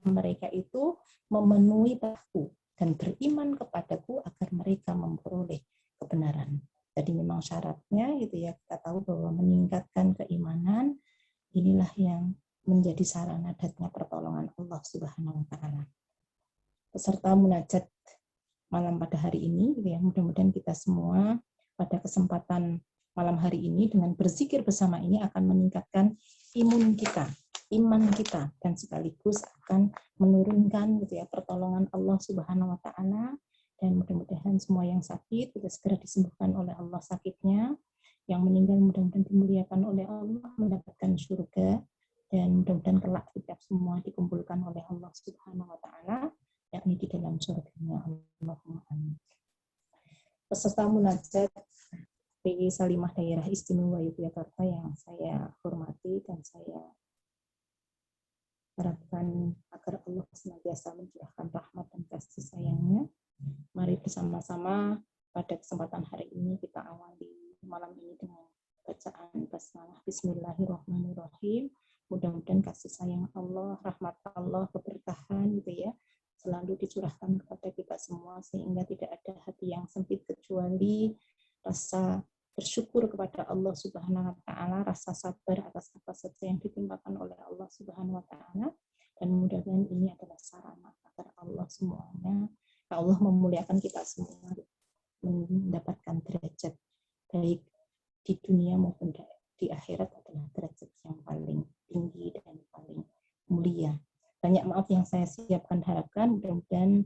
mereka itu memenuhi aku dan beriman kepadaku agar mereka memperoleh kebenaran. Jadi memang syaratnya gitu ya, kita tahu bahwa meningkatkan keimanan inilah yang menjadi sarana datangnya pertolongan Allah Subhanahu wa taala. Peserta munajat malam pada hari ini, ya, mudah-mudahan kita semua pada kesempatan malam hari ini dengan berzikir bersama ini akan meningkatkan imun kita, iman kita, dan sekaligus akan menurunkan gitu ya pertolongan Allah Subhanahu wa taala, dan mudah-mudahan semua yang sakit bisa segera disembuhkan oleh Allah sakitnya, yang meninggal mudah-mudahan dimuliakan oleh Allah mendapatkan surga, dan mudah-mudahan kelak kita semua dikumpulkan oleh Allah Subhanahu wa taala yakni di dalam surganya. Allahumma amin. Peserta munajat PI Salimah Daerah Istimewa Yogyakarta yang saya hormati dan saya harapkan agar Allah senantiasa mencurahkan rahmat dan kasih sayangnya. Mari bersama-sama pada kesempatan hari ini kita awali malam ini dengan bacaan basmalah Bismillahirrahmanirrahim. Mudah-mudahan kasih sayang Allah, rahmat Allah, keberkahan gitu ya, selalu dicurahkan kepada kita semua sehingga tidak ada hati yang sempit kecuali rasa bersyukur kepada Allah Subhanahu wa taala, rasa sabar atas apa saja yang ditimpakan oleh Allah Subhanahu wa taala, dan mudah-mudahan ini adalah sarana agar Allah memuliakan kita semua mendapatkan derajat baik di dunia maupun di akhirat adalah derajat yang paling tinggi dan paling mulia. Banyak maaf yang saya siapkan, harapkan mudah-mudahan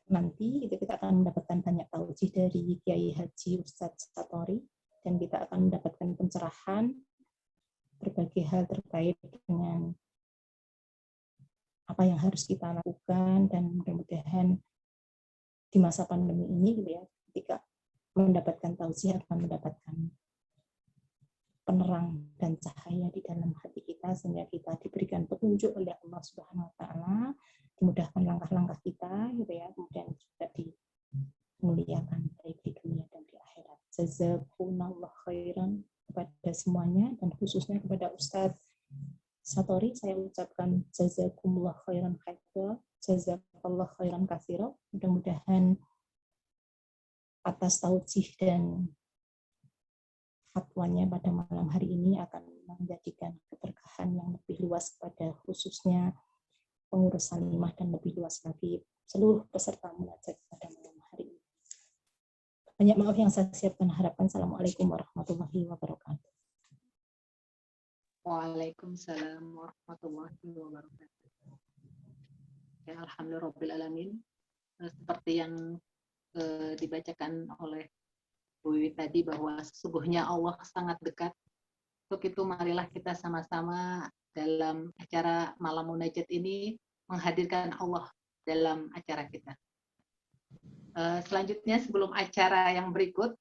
nanti kita akan mendapatkan banyak taujih dari Kiai Haji Ustadz Satori, dan kita akan mendapatkan pencerahan berbagai hal terkait dengan apa yang harus kita lakukan, dan mudah-mudahan di masa pandemi ini gitu ya, ketika mendapatkan taujih akan mendapatkan penerang dan cahaya di dalam hati kita sehingga kita diberikan petunjuk oleh Allah Subhanahu wa taala, dimudahkan langkah-langkah kita gitu ya, kemudian juga dimuliakan baik di dunia dan di akhirat. Jazakumullah khairan kepada semuanya, dan khususnya kepada Ustadz Satori saya ucapkan jazakumullah khairan khaira, jazakallah khairan katsira. Mudah-mudahan atas taujih dan fatwanya pada malam hari ini akan menjadikan keberkahan yang lebih luas pada khususnya pengurus Salimah dan lebih luas lagi seluruh peserta munajat pada malam hari ini. Banyak maaf yang saya siapkan, harapan. Assalamualaikum warahmatullahi wabarakatuh. Waalaikumsalam warahmatullahi wabarakatuh. Ya, alhamdulillahirabbil alamin. Seperti yang dibacakan oleh Bu Wiwi tadi, bahwa sesungguhnya Allah sangat dekat. Untuk itu marilah kita sama-sama dalam acara malam munajat ini menghadirkan Allah dalam acara kita. Selanjutnya sebelum acara yang berikut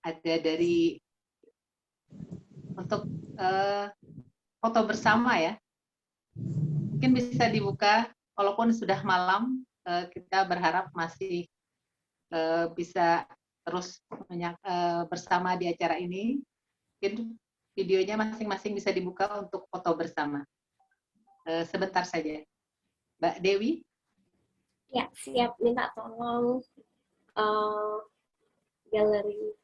ada dari untuk foto bersama ya. Mungkin bisa dibuka walaupun sudah malam, kita berharap masih bisa terus bersama di acara ini. Mungkin videonya masing-masing bisa dibuka untuk foto bersama. Sebentar saja. Mbak Dewi? Ya, siap. Minta tolong galeri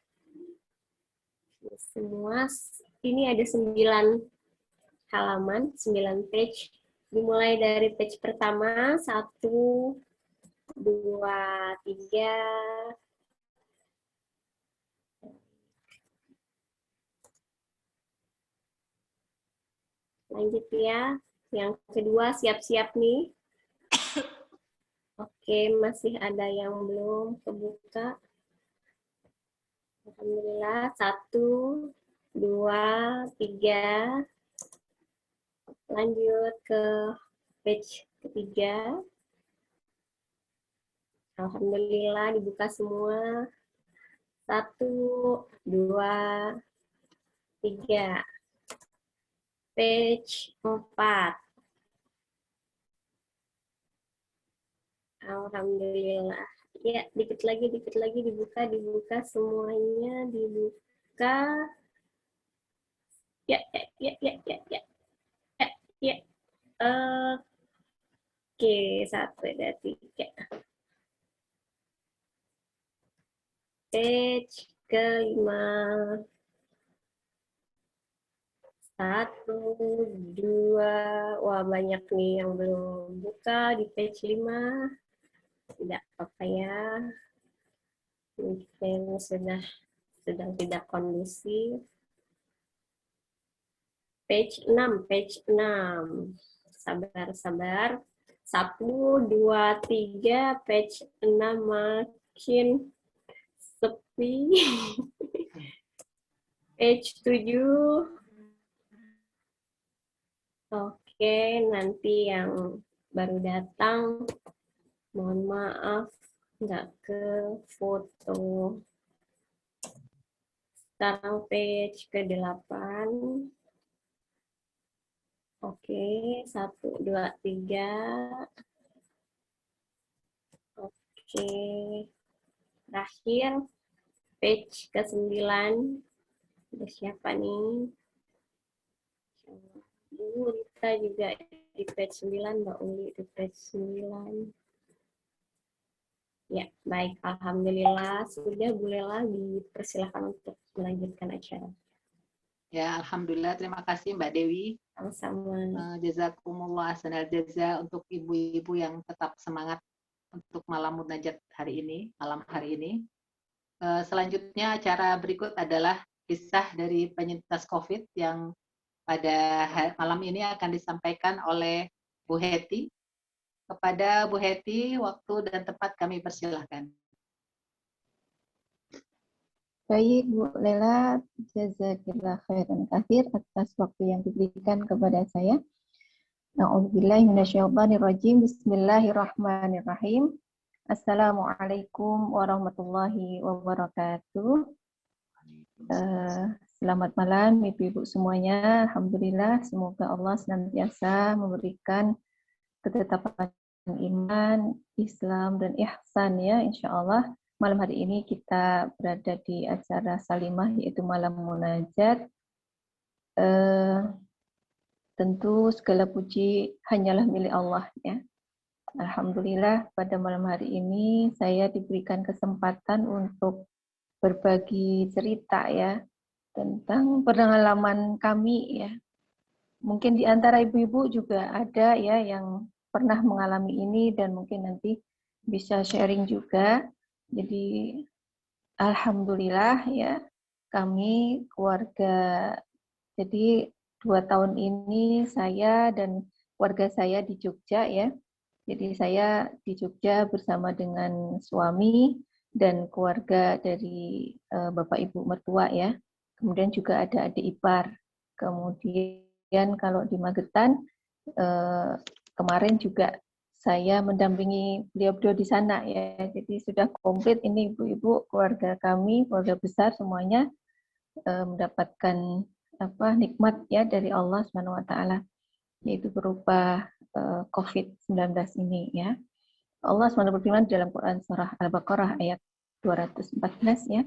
semua. Ini ada 9 halaman, 9 page. Dimulai dari page pertama, 1, 2, 3. Lanjut ya. Yang kedua, siap-siap nih. Oke, masih ada yang belum kebuka. Alhamdulillah. 1, 2, 3. Lanjut ke page ketiga. Alhamdulillah dibuka semua. 1, 2, 3. Page 4. Alhamdulillah. Ya, dikit lagi dibuka semuanya, dibuka. Ya. Oke, 1, 2, 3. Page ke-5. 1, 2. Wah, banyak nih yang belum buka di page 5. Tidak apa-apa ya. Mungkin sedang tidak kondusif. Page 6. Sabar. 1, 2, 3, page 6 makin sepi. Page 7. Oke, nanti yang baru datang, mohon maaf, nggak ke foto. Sekarang page ke-8. Oke, 1, 2, 3. Oke, terakhir page ke-9. Ada siapa nih? Bu Rita juga di page 9, Mbak Uli di page 9. Ya, baik. Alhamdulillah, sudah bolehlah dipersilakan untuk melanjutkan acara. Ya, alhamdulillah, terima kasih Mbak Dewi. Sama-sama. Jazakumullah ahsanal jaza untuk ibu-ibu yang tetap semangat untuk malam munajat hari ini, malam hari ini. Selanjutnya acara berikut adalah kisah dari penyintas COVID yang pada malam ini akan disampaikan oleh Bu Heti. Kepada Bu Heti, waktu dan tempat kami persilahkan. Baik, Bu Lela, jazakillah khairan katsir atas waktu yang diberikan kepada saya. A'udzubillahi minasyaitonirrajim. Bismillahirrahmanirrahim. Assalamualaikum warahmatullahi wabarakatuh. Selamat malam Ibu-ibu semuanya. Alhamdulillah, semoga Allah senantiasa memberikan ketetapan iman, Islam, dan ihsan ya, insya Allah. Malam hari ini kita berada di acara salimah, yaitu malam munajat. Tentu segala puji hanyalah milik Allah ya. Alhamdulillah pada malam hari ini saya diberikan kesempatan untuk berbagi cerita ya tentang pengalaman kami ya. Mungkin di antara ibu-ibu juga ada ya yang pernah mengalami ini dan mungkin nanti bisa sharing juga. Jadi alhamdulillah ya kami keluarga, jadi 2 tahun ini saya dan keluarga saya di Jogja ya. Jadi saya di Jogja bersama dengan suami dan keluarga dari Bapak Ibu mertua ya. Kemudian juga ada adik ipar. Kemudian kalau di Magetan kemarin juga saya mendampingi beliau di sana ya. Jadi sudah komplit ini ibu-ibu keluarga kami, keluarga besar semuanya mendapatkan nikmat ya dari Allah Subhanahu wa taala, yaitu berupa COVID-19 ini ya. Allah SWT berfirman dalam Quran surah Al-Baqarah ayat 214 ya.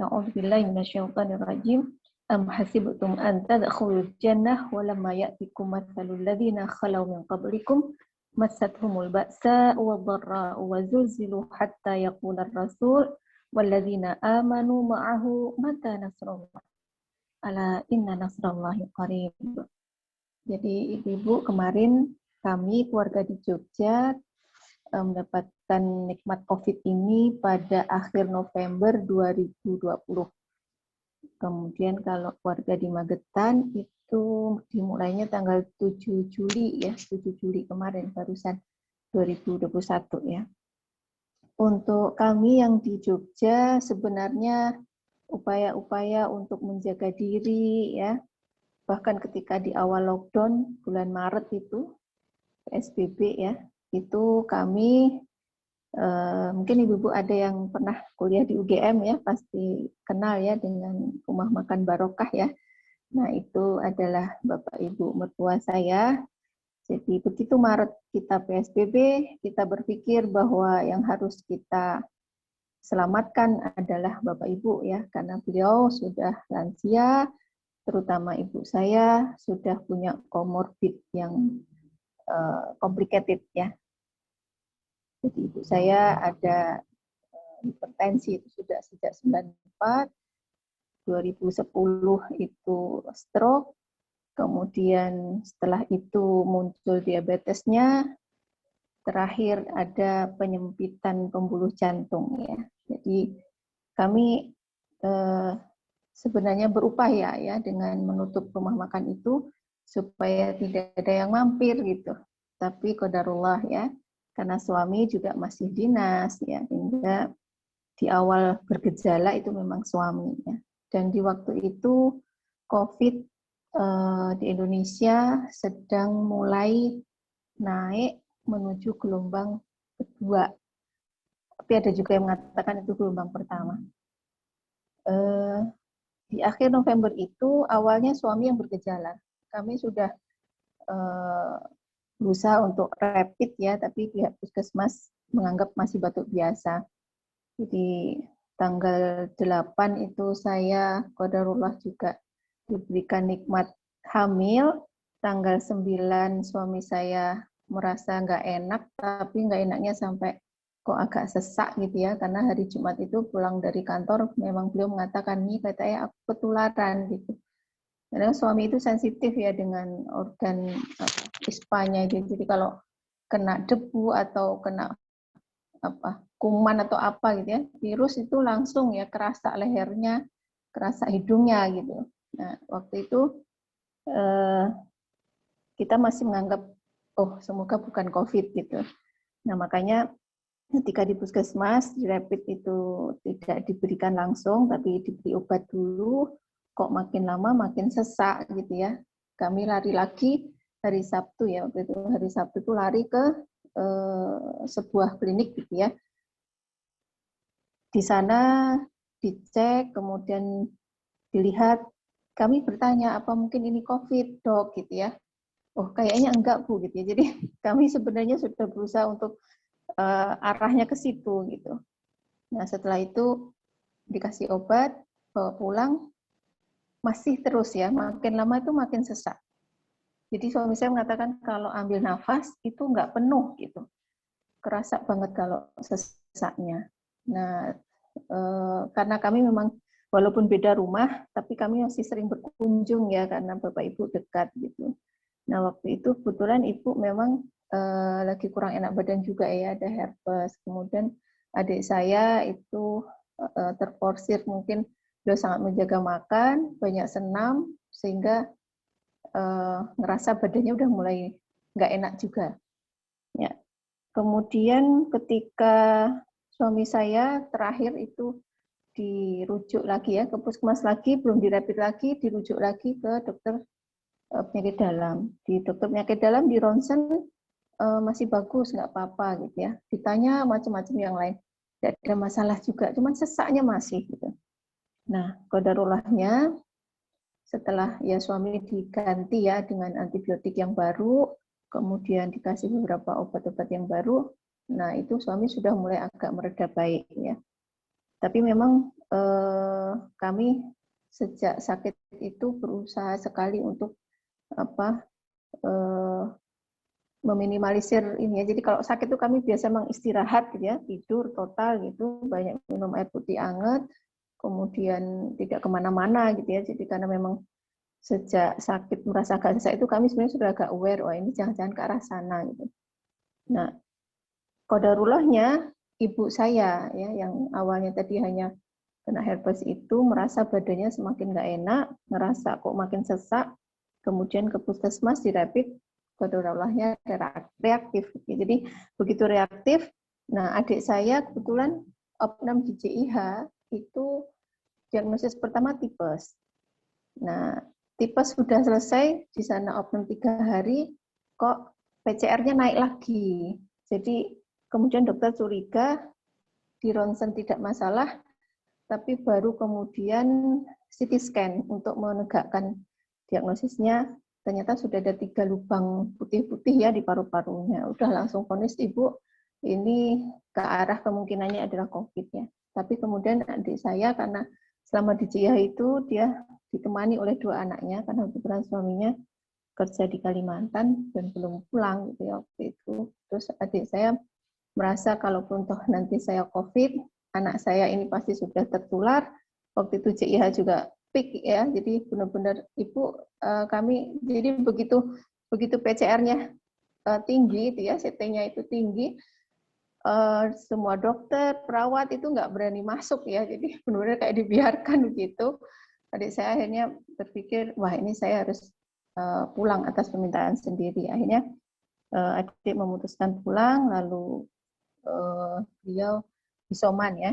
A'udzubillahi minasyaitonirrajim. Am hasibtum an tadkhulul jannah wa lamma ya'tikum mathalul ladzina khalaw min qablikum massathumul ba'sa wadh-dharra'u wa zulzilu hatta yaqula ar-rasul walladzina amanu ma'ahu mata nasrullah. Ala inna nasrallahi qarib. Jadi ibu-ibu kemarin kami keluarga di Jogja mendapatkan nikmat COVID ini pada akhir November 2020. Kemudian kalau keluarga di Magetan itu dimulainya tanggal 7 Juli ya, 7 Juli kemarin barusan 2021 ya. Untuk kami yang di Jogja sebenarnya upaya-upaya untuk menjaga diri ya, bahkan ketika di awal lockdown bulan Maret itu PSBB ya, itu kami mungkin ibu-ibu ada yang pernah kuliah di UGM ya, pasti kenal ya dengan rumah makan Barokah ya. Nah itu adalah Bapak Ibu mertua saya. Jadi begitu Maret kita PSBB, kita berpikir bahwa yang harus kita selamatkan adalah Bapak Ibu ya, karena beliau sudah lansia, terutama ibu saya sudah punya komorbid yang complicated ya. Jadi ibu saya ada hipertensi itu sudah sejak 94, 2010 itu stroke, kemudian setelah itu muncul diabetesnya, terakhir ada penyempitan pembuluh jantung ya. Jadi kami sebenarnya berupaya ya dengan menutup rumah makan itu supaya tidak ada yang mampir gitu. Tapi qadarullah ya, karena suami juga masih dinas ya, hingga di awal bergejala itu memang suami ya. Dan di waktu itu COVID di Indonesia sedang mulai naik menuju gelombang kedua. Tapi ada juga yang mengatakan itu gelombang pertama. Di akhir November itu awalnya suami yang bergejala. Kami sudah berusaha untuk rapid ya, tapi pihak puskesmas menganggap masih batuk biasa. Jadi tanggal 8 itu saya qadarullah juga diberikan nikmat hamil. Tanggal 9 suami saya merasa nggak enak, tapi nggak enaknya sampai kok agak sesak gitu ya, karena hari Jumat itu pulang dari kantor memang beliau mengatakan nih katanya aku ketularan gitu. Karena suami itu sensitif ya dengan organ ispanya gitu. Jadi kalau kena debu atau kena kuman atau apa gitu ya, virus itu langsung ya kerasa lehernya, kerasa hidungnya gitu. Nah, waktu itu kita masih menganggap oh semoga bukan COVID gitu. Nah, makanya ketika di puskesmas, di rapid itu tidak diberikan langsung, tapi diberi obat dulu, kok makin lama makin sesak gitu ya. Kami lari lagi hari Sabtu ya, waktu itu hari Sabtu itu lari ke sebuah klinik gitu ya. Di sana dicek, kemudian dilihat, kami bertanya apa mungkin ini COVID dok gitu ya. Oh kayaknya enggak Bu gitu ya. Jadi kami sebenarnya sudah berusaha untuk arahnya ke situ gitu. Nah setelah itu dikasih obat, bawa pulang, masih terus ya, makin lama itu makin sesak. Jadi suami saya mengatakan kalau ambil nafas itu nggak penuh gitu, kerasa banget kalau sesaknya. Nah karena kami memang walaupun beda rumah, tapi kami masih sering berkunjung ya karena bapak ibu dekat gitu. Nah waktu itu kebetulan ibu memang lagi kurang enak badan juga ya, ada herpes. Kemudian adik saya itu terporsir, mungkin beliau sangat menjaga makan, banyak senam, sehingga ngerasa badannya udah mulai nggak enak juga. Ya. Kemudian ketika suami saya terakhir itu dirujuk lagi ya ke puskesmas lagi, belum dirapid lagi, dirujuk lagi ke dokter penyakit dalam. Di dokter penyakit dalam di ronsen masih bagus, nggak apa-apa gitu ya. Ditanya macam-macam yang lain, tidak ada masalah juga, cuman sesaknya masih gitu. Nah, qadarullahnya setelah ya suami diganti ya dengan antibiotik yang baru, kemudian dikasih beberapa obat-obat yang baru, nah itu suami sudah mulai agak mereda baik ya. Tapi memang kami sejak sakit itu berusaha sekali untuk meminimalisir ini ya. Jadi kalau sakit itu kami biasa mengistirahat gitu ya, tidur total gitu, banyak minum air putih hangat, kemudian tidak kemana-mana gitu ya. Jadi karena memang sejak sakit merasa agak sesak itu kami sebenarnya sudah agak aware, wah ini jangan-jangan ke arah sana gitu. Nah, qadarullahnya ibu saya ya yang awalnya tadi hanya kena herpes itu merasa badannya semakin nggak enak, ngerasa kok makin sesak, kemudian ke puskesmas dirapid, qadarullahnya reaktif. Jadi begitu reaktif, nah adik saya kebetulan opnam di JIH itu diagnosis pertama tipes. Nah tipes sudah selesai, di sana opnam 3 hari, kok PCR-nya naik lagi. Jadi kemudian dokter curiga, di ronsen tidak masalah, tapi baru kemudian CT scan untuk menegakkan diagnosisnya, ternyata sudah ada 3 lubang putih-putih ya di paru-parunya. Udah langsung vonis ibu, ini ke arah kemungkinannya adalah COVID ya. Tapi kemudian adik saya karena selama di JIH itu dia ditemani oleh 2 anaknya, karena kebetulan suaminya kerja di Kalimantan dan belum pulang gitu ya waktu itu. Terus adik saya merasa kalaupun toh nanti saya COVID, anak saya ini pasti sudah tertular. Waktu itu JIH juga peak ya, jadi benar-benar ibu kami jadi begitu PCR-nya tinggi itu ya, CT-nya itu tinggi, semua dokter, perawat itu nggak berani masuk ya, jadi benar-benar kayak dibiarkan begitu. Adik saya akhirnya berpikir, wah ini saya harus pulang atas permintaan sendiri. Akhirnya adik memutuskan pulang, lalu beliau isoman ya,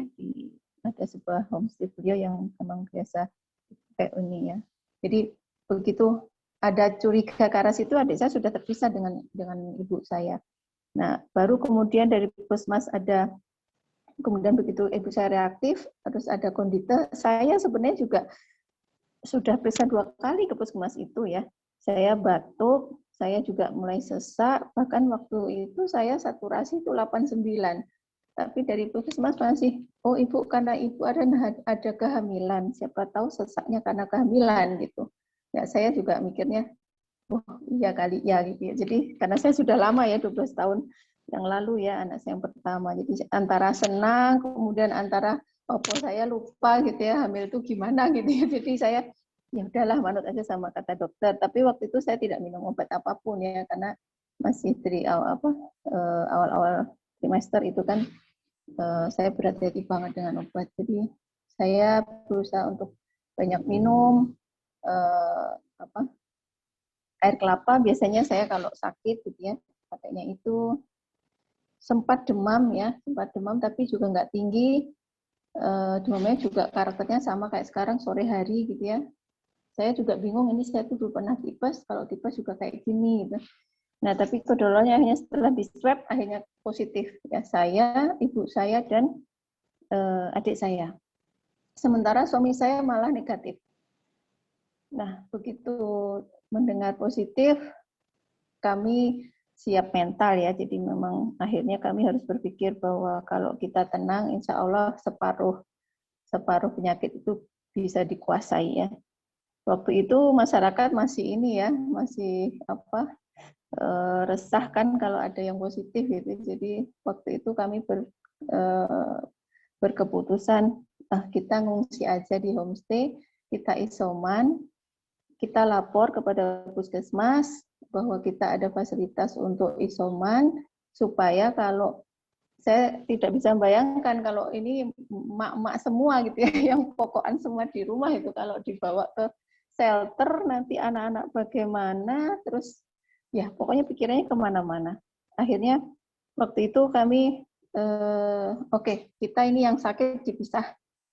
ada sebuah homestay beliau yang memang biasa kayak ini ya. Jadi begitu ada curiga ke arah situ, adik saya sudah terpisah dengan ibu saya. Nah, baru kemudian dari puskesmas ada, kemudian begitu ibu saya reaktif, terus ada kondite, saya sebenarnya juga sudah periksa 2 kali ke puskesmas itu ya. Saya batuk, saya juga mulai sesak, bahkan waktu itu saya saturasi itu 89. Tapi dari puskesmas masih, oh ibu karena ibu ada kehamilan, siapa tahu sesaknya karena kehamilan gitu. Ya saya juga mikirnya, oh iya kali ya gitu ya. Jadi karena saya sudah lama ya 12 tahun yang lalu ya anak saya yang pertama. Jadi antara senang kemudian antara saya lupa gitu ya hamil itu gimana gitu ya. Jadi saya ya udahlah manut aja sama kata dokter. Tapi waktu itu saya tidak minum obat apapun ya karena masih dari awal-awal trimester itu kan saya berhati-hati banget dengan obat. Jadi saya berusaha untuk banyak minum air kelapa. Biasanya saya kalau sakit gitu ya pakainya itu. Sempat demam ya, sempat demam tapi juga nggak tinggi. Demamnya juga karakternya sama kayak sekarang sore hari gitu ya. Saya juga bingung ini saya tuh belum pernah tipes, kalau tipes juga kayak gini gitu. Nah tapi kedolanya akhirnya setelah di swab akhirnya positif ya, saya, ibu saya dan adik saya. Sementara suami saya malah negatif. Nah begitu mendengar positif kami siap mental ya, jadi memang akhirnya kami harus berpikir bahwa kalau kita tenang, insya Allah separuh penyakit itu bisa dikuasai ya. Waktu itu masyarakat masih ini ya, masih resah kan kalau ada yang positif gitu. Jadi waktu itu kami berkeputusan kita ngungsi aja di homestay, kita isoman, kita lapor kepada puskesmas bahwa kita ada fasilitas untuk isoman, supaya kalau saya tidak bisa membayangkan kalau ini emak-emak semua gitu ya, yang pokokan semua di rumah itu kalau dibawa ke shelter nanti anak-anak bagaimana, terus ya pokoknya pikirannya kemana-mana. Akhirnya waktu itu kami oke, kita ini yang sakit dipisah,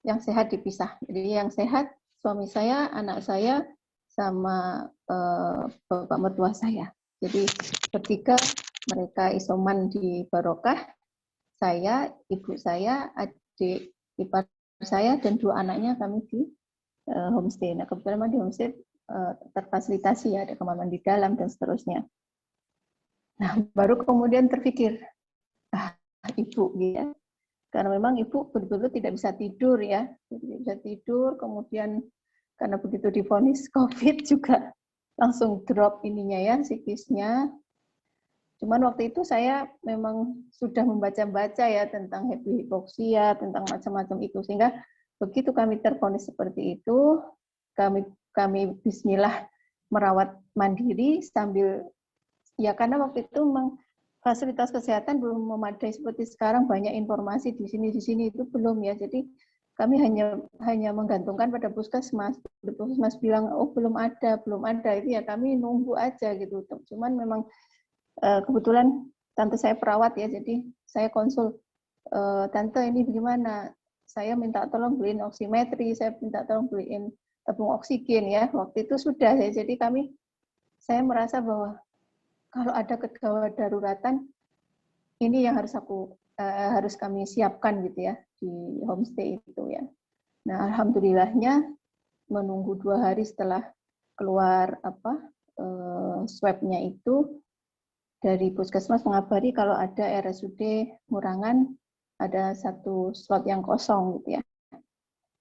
yang sehat dipisah. Jadi yang sehat suami saya, anak saya, sama bapak mertua saya. Jadi bertiga mereka isoman di Barokah, saya, ibu saya, adik ipar saya, dan 2 anaknya kami di homestay. Nah kebetulan di homestay terfasilitasi ya, ada kamar mandi dalam dan seterusnya. Nah baru kemudian terpikir, ibu ya, karena memang ibu betul-betul tidak bisa tidur ya, tidak bisa tidur, kemudian karena begitu divonis COVID juga langsung drop ininya ya, psikisnya. Cuman waktu itu saya memang sudah membaca-baca ya tentang hipoksia, tentang macam-macam itu, sehingga begitu kami tervonis seperti itu, kami bismillah merawat mandiri sambil ya, karena waktu itu memang fasilitas kesehatan belum memadai seperti sekarang, banyak informasi di sini itu belum ya. Jadi kami hanya menggantungkan pada puskesmas. Puskesmas bilang oh belum ada itu ya kami nunggu aja gitu. Cuman memang kebetulan tante saya perawat ya, jadi saya konsul, tante ini bagaimana? Saya minta tolong beliin oksimetri, saya minta tolong beliin tabung oksigen ya. Waktu itu sudah ya, jadi saya merasa bahwa kalau ada kegawat daruratan ini yang harus kami siapkan gitu ya di homestay itu ya. Nah alhamdulillahnya menunggu 2 hari setelah keluar swabnya itu, dari puskesmas mengabari kalau ada RSUD Murangan ada 1 slot yang kosong gitu ya.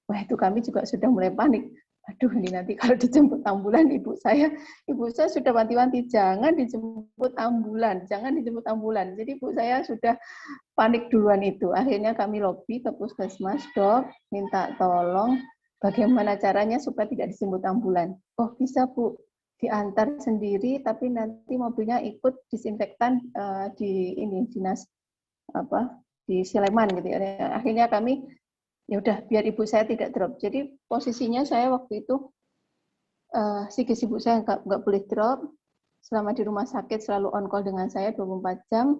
Wah itu kami juga sudah mulai panik. Aduh ini nanti kalau dijemput ambulan ibu saya sudah wanti-wanti jangan dijemput ambulan. Jadi ibu saya sudah panik duluan itu. Akhirnya kami lobby ke puskesmas, dok, minta tolong bagaimana caranya supaya tidak dijemput ambulan. Oh bisa bu, diantar sendiri tapi nanti mobilnya ikut disinfektan di dinas di Sleman gitu ya. Akhirnya kami ya udah biar ibu saya tidak drop. Jadi posisinya saya waktu itu psikis ibu saya nggak boleh drop. Selama di rumah sakit selalu on call dengan saya 24 jam.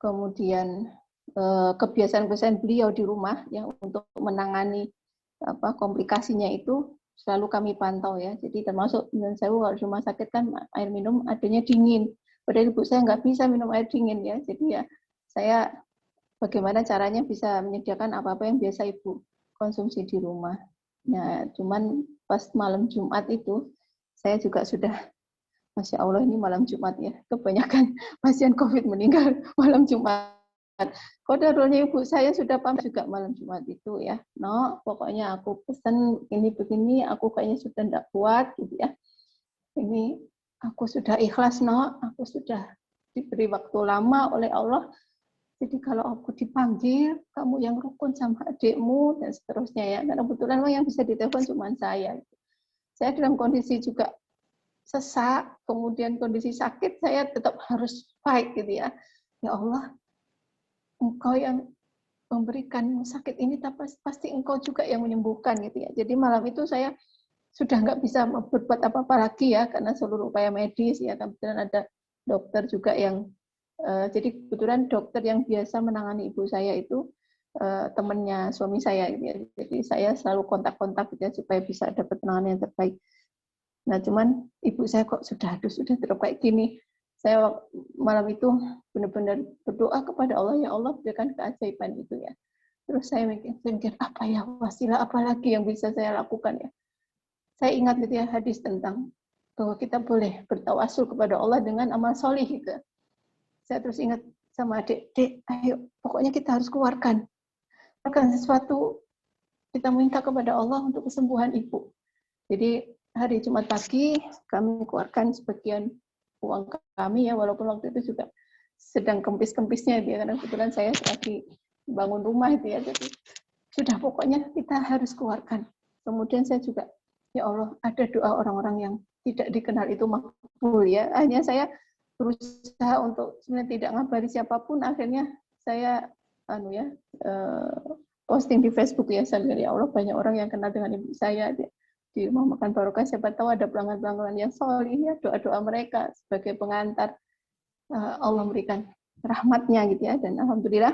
Kemudian kebiasaan-kebiasaan beliau di rumah ya untuk menangani komplikasinya itu selalu kami pantau ya. Jadi termasuk menurut saya kalau di rumah sakit kan air minum adanya dingin. Padahal ibu saya nggak bisa minum air dingin ya. Jadi ya saya bagaimana caranya bisa menyediakan apa-apa yang biasa ibu konsumsi di rumah. Ya, cuman pas malam Jumat itu saya juga sudah, Masya Allah ini malam Jumat ya, kebanyakan pasien COVID meninggal malam Jumat. Kodarulnya ibu saya sudah pamit juga malam Jumat itu ya. No, pokoknya aku pesan ini begini, aku kayaknya sudah tidak kuat gitu ya. Ini aku sudah ikhlas, no, aku sudah diberi waktu lama oleh Allah. Jadi kalau aku dipanggil, kamu yang rukun sama adikmu dan seterusnya ya. Karena kebetulan yang bisa ditelepon cuma saya. Saya dalam kondisi juga sesak, kemudian kondisi sakit, saya tetap harus fight gitu ya. Ya Allah, Engkau yang memberikan sakit ini, tapi pasti Engkau juga yang menyembuhkan gitu ya. Jadi malam itu saya sudah nggak bisa berbuat apa-apa lagi ya, karena seluruh upaya medis ya, kebetulan ada dokter juga yang, jadi kebetulan dokter yang biasa menangani ibu saya itu temannya suami saya gitu ya. Jadi saya selalu kontak-kontak gitu ya, supaya bisa dapat penanganan yang terbaik. Nah, cuman ibu saya kok sudah drop kayak gini. Saya malam itu benar-benar berdoa kepada Allah, ya Allah berikan keajaiban itu ya. Terus saya mikir apa ya, wasilah apa lagi yang bisa saya lakukan ya. Saya ingat gitu ya hadis tentang bahwa kita boleh bertawasul kepada Allah dengan amal solih gitu. Saya terus ingat sama adik, ayo pokoknya kita harus keluarkan sesuatu, kita minta kepada Allah untuk kesembuhan ibu. Jadi hari Jumat pagi kami keluarkan sebagian uang kami ya, walaupun waktu itu juga sedang kempis-kempisnya ya, karena kebetulan saya lagi bangun rumah itu ya, jadi sudah pokoknya kita harus keluarkan. Kemudian saya juga, ya Allah ada doa orang-orang yang tidak dikenal itu makbul ya, hanya saya berusaha untuk sebenarnya tidak ngabari siapapun. Akhirnya saya posting di Facebook ya, saya bilang ya Allah banyak orang yang kenal dengan ibu saya di rumah makan barokah, siapa tahu ada pelanggan-pelanggan yang solih ya, doa-doa mereka sebagai pengantar Allah memberikan rahmatnya gitu ya. Dan alhamdulillah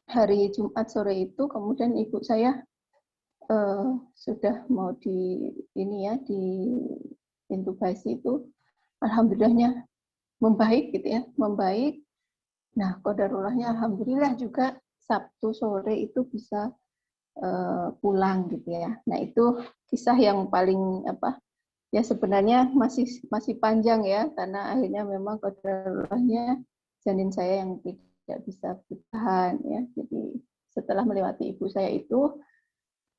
hari Jumat sore itu kemudian ibu saya sudah mau di intubasi itu, alhamdulillahnya membaik gitu ya, membaik. Nah, qadarullahnya alhamdulillah juga Sabtu sore itu bisa pulang gitu ya. Nah, itu kisah yang paling ya sebenarnya masih panjang ya, karena akhirnya memang qadarullahnya janin saya yang tidak bisa bertahan ya. Jadi setelah melewati ibu saya itu,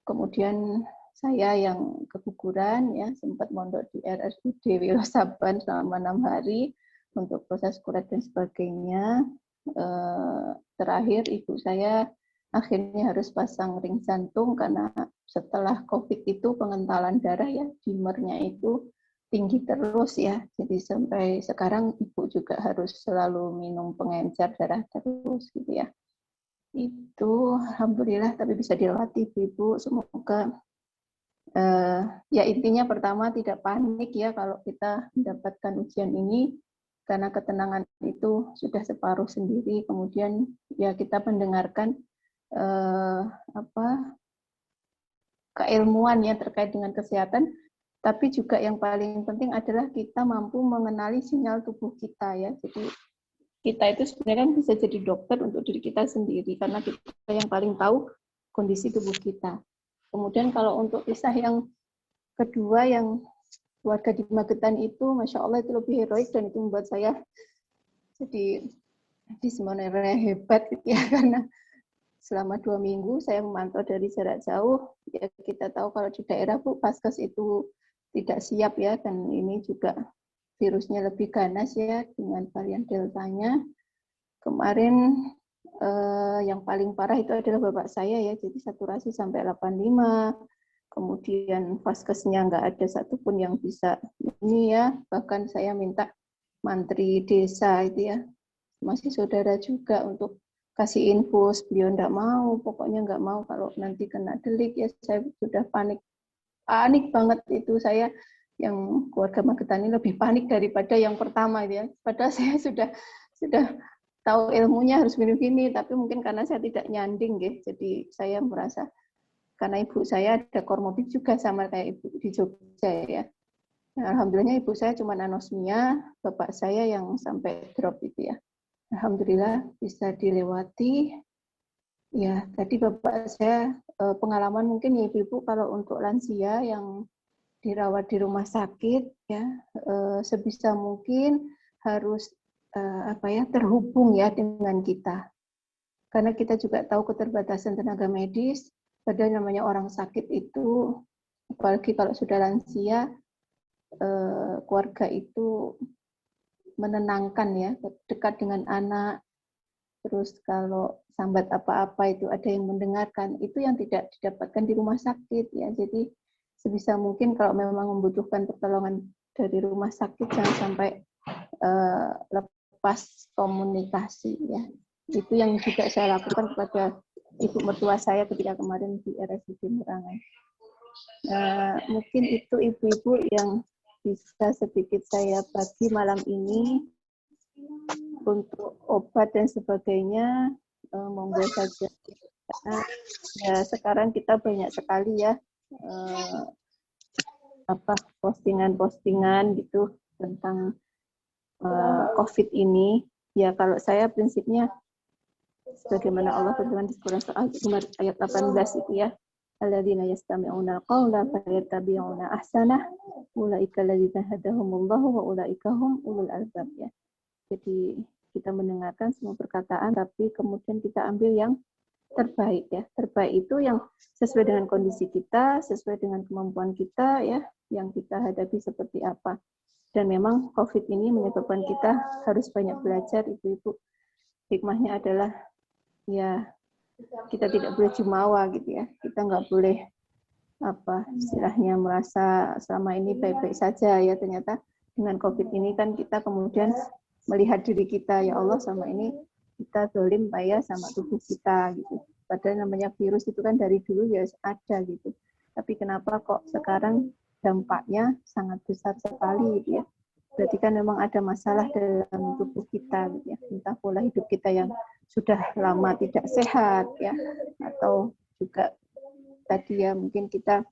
kemudian saya yang keguguran ya, sempat mondok di RSUD Wilosaban selama 6 hari untuk proses kuret dan sebagainya. Terakhir ibu saya akhirnya harus pasang ring jantung karena setelah COVID itu pengentalan darah ya, dimernya itu tinggi terus ya. Jadi sampai sekarang ibu juga harus selalu minum pengencer darah terus gitu ya. Itu alhamdulillah, tapi bisa dilatih ibu. Semoga ya intinya pertama tidak panik ya kalau kita mendapatkan ujian ini, karena ketenangan itu sudah separuh sendiri. Kemudian ya kita mendengarkan keilmuan ya terkait dengan kesehatan, tapi juga yang paling penting adalah kita mampu mengenali sinyal tubuh kita ya. Jadi kita itu sebenarnya bisa jadi dokter untuk diri kita sendiri, karena kita yang paling tahu kondisi tubuh kita. Kemudian kalau untuk kisah yang kedua yang keluarga di Magetan itu, Masya Allah itu lebih heroik, dan itu membuat saya jadi sebenarnya hebat gitu ya, karena selama 2 minggu saya memantau dari jarak jauh. Ya kita tahu kalau di daerah Bu, Paskes itu tidak siap ya, dan ini juga virusnya lebih ganas ya dengan varian Deltanya. Kemarin yang paling parah itu adalah bapak saya ya, jadi saturasi sampai 85. Kemudian Paskesnya nggak ada satupun yang bisa ini ya, bahkan saya minta mantri desa itu ya, masih saudara juga untuk kasih infus, beliau enggak mau, pokoknya enggak mau kalau nanti kena delik ya. Saya sudah panik banget itu. Saya yang keluarga Magetan ini lebih panik daripada yang pertama ya. Padahal saya sudah tahu ilmunya harus begini, tapi mungkin karena saya tidak nyanding ya, jadi saya merasa karena ibu saya ada komorbid juga sama kayak ibu di Jogja ya. Nah, alhamdulillahnya ibu saya cuma anosmia, bapak saya yang sampai drop itu ya. Alhamdulillah bisa dilewati. Ya, tadi bapak saya pengalaman mungkin ya ibu-ibu kalau untuk lansia yang dirawat di rumah sakit ya sebisa mungkin harus terhubung ya dengan kita. Karena kita juga tahu keterbatasan tenaga medis, padahal namanya orang sakit itu apalagi kalau sudah lansia keluarga itu menenangkan ya, dekat dengan anak. Terus kalau sambat apa-apa itu ada yang mendengarkan, itu yang tidak didapatkan di rumah sakit ya. Jadi sebisa mungkin kalau memang membutuhkan pertolongan dari rumah sakit jangan sampai lepas komunikasi ya. Itu yang juga saya lakukan kepada ibu mertua saya ketika kemarin di RSUD Merangan. Mungkin itu ibu-ibu yang bisa sedikit saya bagi malam ini. Untuk obat dan sebagainya monggo saja. Ya sekarang kita banyak sekali ya postingan-postingan gitu tentang COVID ini. Ya kalau saya prinsipnya sebagaimana Allah berfirman di Quran ayat 18 itu ya. Alladzina yastami'una al-qawla fayattabi'una ahsanah ulaika alladzina hadahumullahu wa ulaika hum ulul albab ya. Jadi kita mendengarkan semua perkataan tapi kemudian kita ambil yang terbaik ya. Terbaik itu yang sesuai dengan kondisi kita, sesuai dengan kemampuan kita ya, yang kita hadapi seperti apa. Dan memang COVID ini menyebabkan kita harus banyak belajar ibu-ibu. Hikmahnya adalah ya kita tidak boleh jumawa gitu ya. Kita nggak boleh istilahnya merasa selama ini baik-baik saja ya, ternyata dengan COVID ini kan kita kemudian melihat diri kita, ya Allah sama ini kita zalim ya sama tubuh kita gitu. Padahal namanya virus itu kan dari dulu ya ada gitu. Tapi kenapa kok sekarang dampaknya sangat besar sekali gitu ya. Berarti kan memang ada masalah dalam tubuh kita gitu ya. Entah pola hidup kita yang sudah lama tidak sehat ya, atau juga tadi ya mungkin kita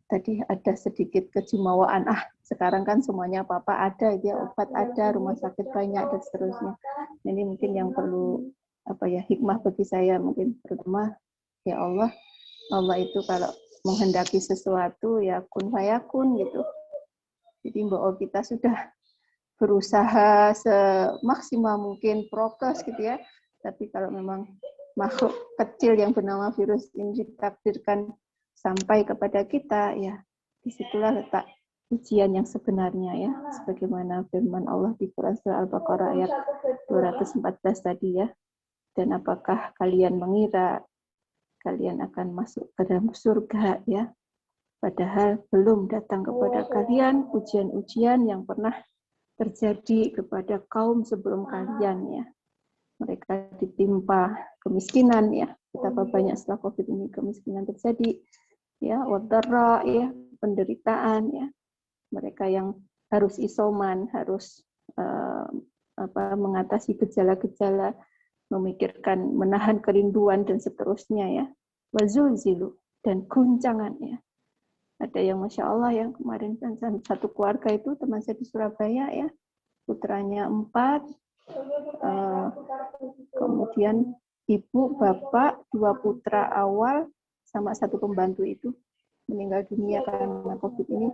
tadi ada sedikit kejumawaan, sekarang kan semuanya apa-apa ada, ya obat ada, rumah sakit banyak dan seterusnya. Ini mungkin yang perlu hikmah bagi saya mungkin pertama ya Allah itu kalau menghendaki sesuatu ya kun fayakun gitu. Jadi bahwa kita sudah berusaha semaksimal mungkin prokes gitu ya. Tapi kalau memang makhluk kecil yang bernama virus ini ditakdirkan sampai kepada kita, ya disitulah letak ujian yang sebenarnya ya. Sebagaimana firman Allah di Quran Surah Al-Baqarah ayat 214 tadi ya. Dan apakah kalian mengira kalian akan masuk ke dalam surga ya? Padahal belum datang kepada kalian ujian-ujian yang pernah terjadi kepada kaum sebelum kalian ya. Mereka ditimpa kemiskinan ya. Betapa banyak setelah COVID ini kemiskinan terjadi ya, wadara ya, penderitaan ya. Mereka yang harus isoman, harus mengatasi gejala-gejala, memikirkan menahan kerinduan dan seterusnya ya. Wazulzilu dan guncangan ya. Ada yang Masya Allah yang kemarin satu keluarga itu teman saya di Surabaya ya, putranya 4, kemudian ibu, bapak, 2 putra awal sama 1 pembantu itu meninggal dunia karena COVID ini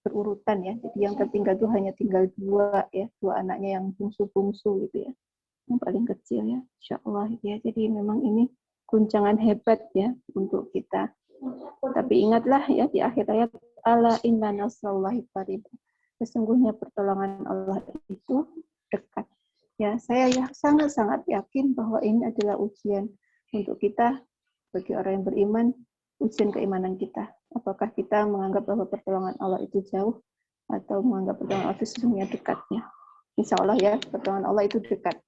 berurutan ya. Jadi yang tertinggal itu hanya tinggal 2 ya, 2 anaknya yang bungsu-bungsu gitu ya, yang paling kecil ya, Insya Allah ya. Jadi memang ini guncangan hebat ya untuk kita. Tapi ingatlah ya di akhir ayat, ala inna nasrallahi qarib. Sesungguhnya pertolongan Allah itu dekat. Ya, saya sangat-sangat yakin bahwa ini adalah ujian untuk kita bagi orang yang beriman, ujian keimanan kita. Apakah kita menganggap bahwa pertolongan Allah itu jauh atau menganggap pertolongan Allah itu sesungguhnya dekatnya? Insya Allah ya, pertolongan Allah itu dekat.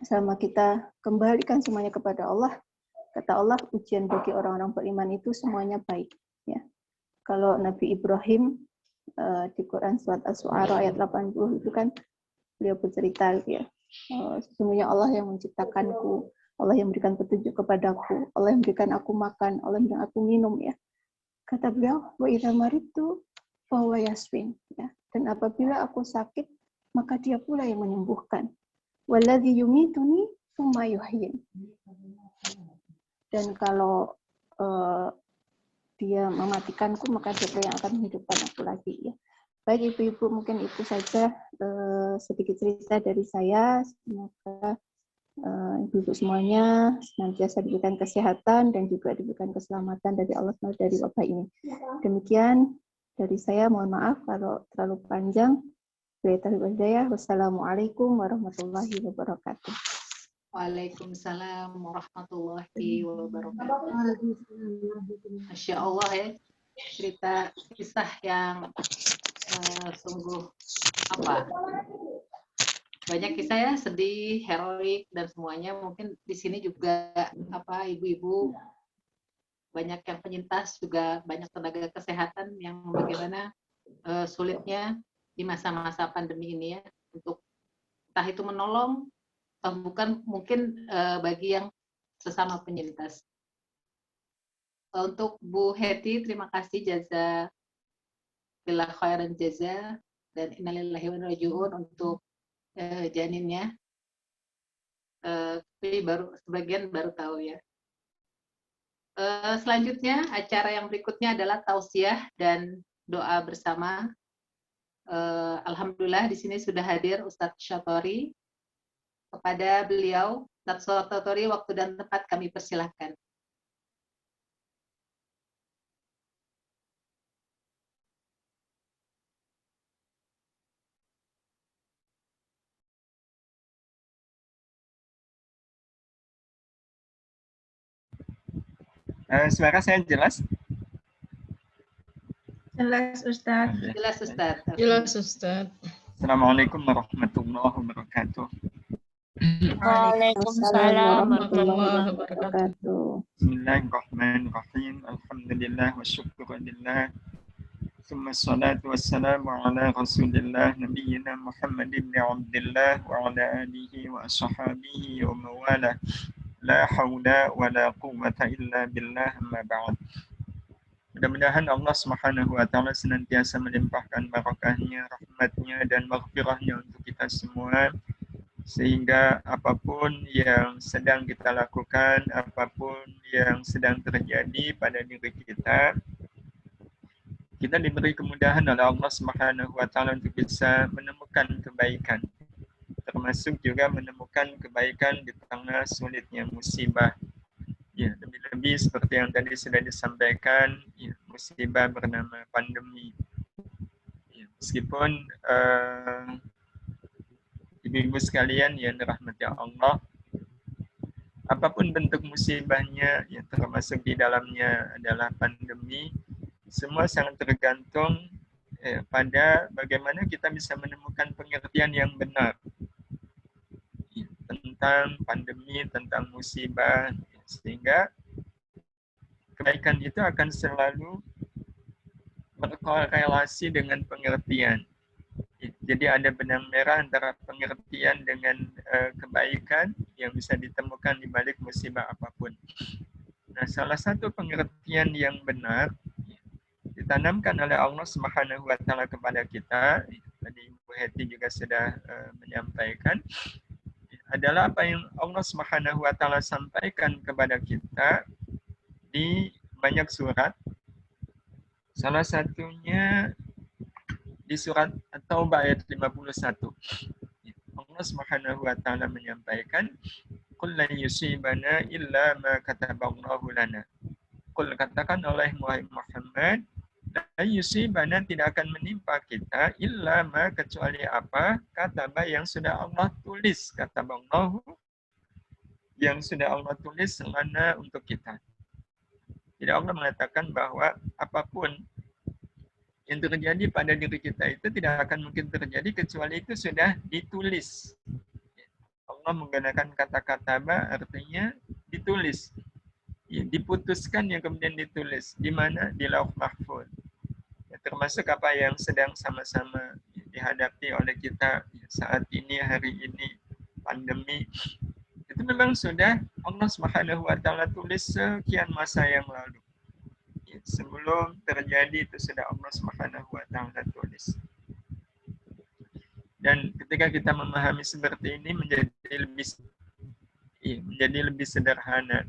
Selama kita kembalikan semuanya kepada Allah, kata Allah, ujian bagi orang-orang beriman itu semuanya baik. Ya. Kalau Nabi Ibrahim di Quran surat Asy-Syu'ara ayat 80 itu kan beliau bercerita gitu ya. Sesungguhnya Allah yang menciptakanku, Allah yang memberikan petunjuk kepadaku, Allah yang memberikan aku makan, Allah yang memberikan aku minum ya. Kata beliau, wa idza maridtu fa huwa yashfin ya. Dan apabila aku sakit, maka dia pula yang menyembuhkan. Walladzi yumituni tsumma yuhyin. Dan kalau dia mematikanku, maka dia yang akan menghidupkan aku lagi ya. Baik ibu-ibu, mungkin itu saja sedikit cerita dari saya. Semoga ibu-ibu semuanya senantiasa diberikan kesehatan dan juga diberikan keselamatan dari Allah dari wabah ini. Demikian dari saya, mohon maaf kalau terlalu panjang. Wassalamualaikum warahmatullahi wabarakatuh. Waalaikumsalam warahmatullahi wabarakatuh. Masya Allah ya, cerita kisah yang sungguh banyak kisah ya, sedih, heroik dan semuanya. Mungkin di sini juga ibu-ibu banyak yang penyintas, juga banyak tenaga kesehatan yang bagaimana sulitnya di masa-masa pandemi ini ya, untuk entah itu menolong atau bukan, mungkin bagi yang sesama penyintas. Untuk Bu Heti, terima kasih, jazakallahu khairan jaza, dan innalillahi wa inna ilaihi raji'un untuk janinnya. Tapi sebagian baru tahu ya. Selanjutnya, acara yang berikutnya adalah tausiah dan doa bersama. Alhamdulillah di sini sudah hadir Ustadz Syatori. Kepada beliau, Ustadz Syatori, waktu dan tempat kami persilahkan. Suara saya jelas? Jelas, Ustaz. Jelas, Ustaz. Jelas, Ustaz. Assalamualaikum warahmatullahi wabarakatuh. Waalaikumsalam warahmatullahi wabarakatuh. Bismillahirrahmanirrahim. Alhamdulillah wa syukurillah. Tsumma salatu wassalamu ala Rasulillah nabiyyina Muhammad ibn Abdullah wa ala alihi wa ashabihi wa mawala. La haula wa la quwwata illa billah, amma ba'd. Mudah-mudahan Allah Subhanahu wa taala senantiasa melimpahkan barakahnya, rahmatnya dan maghfirahnya untuk kita semua, sehingga apapun yang sedang kita lakukan, apapun yang sedang terjadi pada diri kita diberi kemudahan oleh Allah Subhanahu wa taala untuk bisa menemukan kebaikan, termasuk juga menemukan kebaikan di tengah sulitnya musibah. Ya, lebih-lebih seperti yang tadi sudah disampaikan, ya, musibah bernama pandemi. Ya, meskipun ibu-ibu sekalian yang dirahmati Allah, apapun bentuk musibahnya, ya, termasuk di dalamnya adalah pandemi, semua sangat tergantung pada bagaimana kita bisa menemukan pengertian yang benar tentang pandemi, tentang musibah, sehingga kebaikan itu akan selalu berkorelasi dengan pengertian. Jadi ada benang merah antara pengertian dengan kebaikan yang bisa ditemukan di balik musibah apapun. Nah, salah satu pengertian yang benar ditanamkan oleh Allah Subhanahu wa taala kepada kita, tadi Ibu Heti juga sudah menyampaikan, adalah apa yang Allah Subhanahu wa taala sampaikan kepada kita di banyak surat. Salah satunya di surat At-Taubah ayat 51. Allah Subhanahu wa taala menyampaikan, "Qul lan yusibana illa ma kataballahu lana." Qul, katakan oleh Muhammad, lan yusibana, tidak akan menimpa kita illa ma, kecuali apa, kataba, yang sudah Allah tulis, kataballahu, yang sudah Allah tulis lana, untuk kita. Jadi Allah mengatakan bahwa apapun yang terjadi pada diri kita itu tidak akan mungkin terjadi kecuali itu sudah ditulis. Allah menggunakan kata kataba artinya ditulis. Ya, diputuskan yang kemudian ditulis. Di mana? Di Lauh Mahfuz. Ya, termasuk apa yang sedang sama-sama dihadapi oleh kita saat ini, hari ini, pandemi. Itu memang sudah Allah Subhanahu wa taala tulis sekian masa yang lalu. Ya, sebelum terjadi itu sudah Allah Subhanahu wa taala tulis. Dan ketika kita memahami seperti ini menjadi lebih sederhana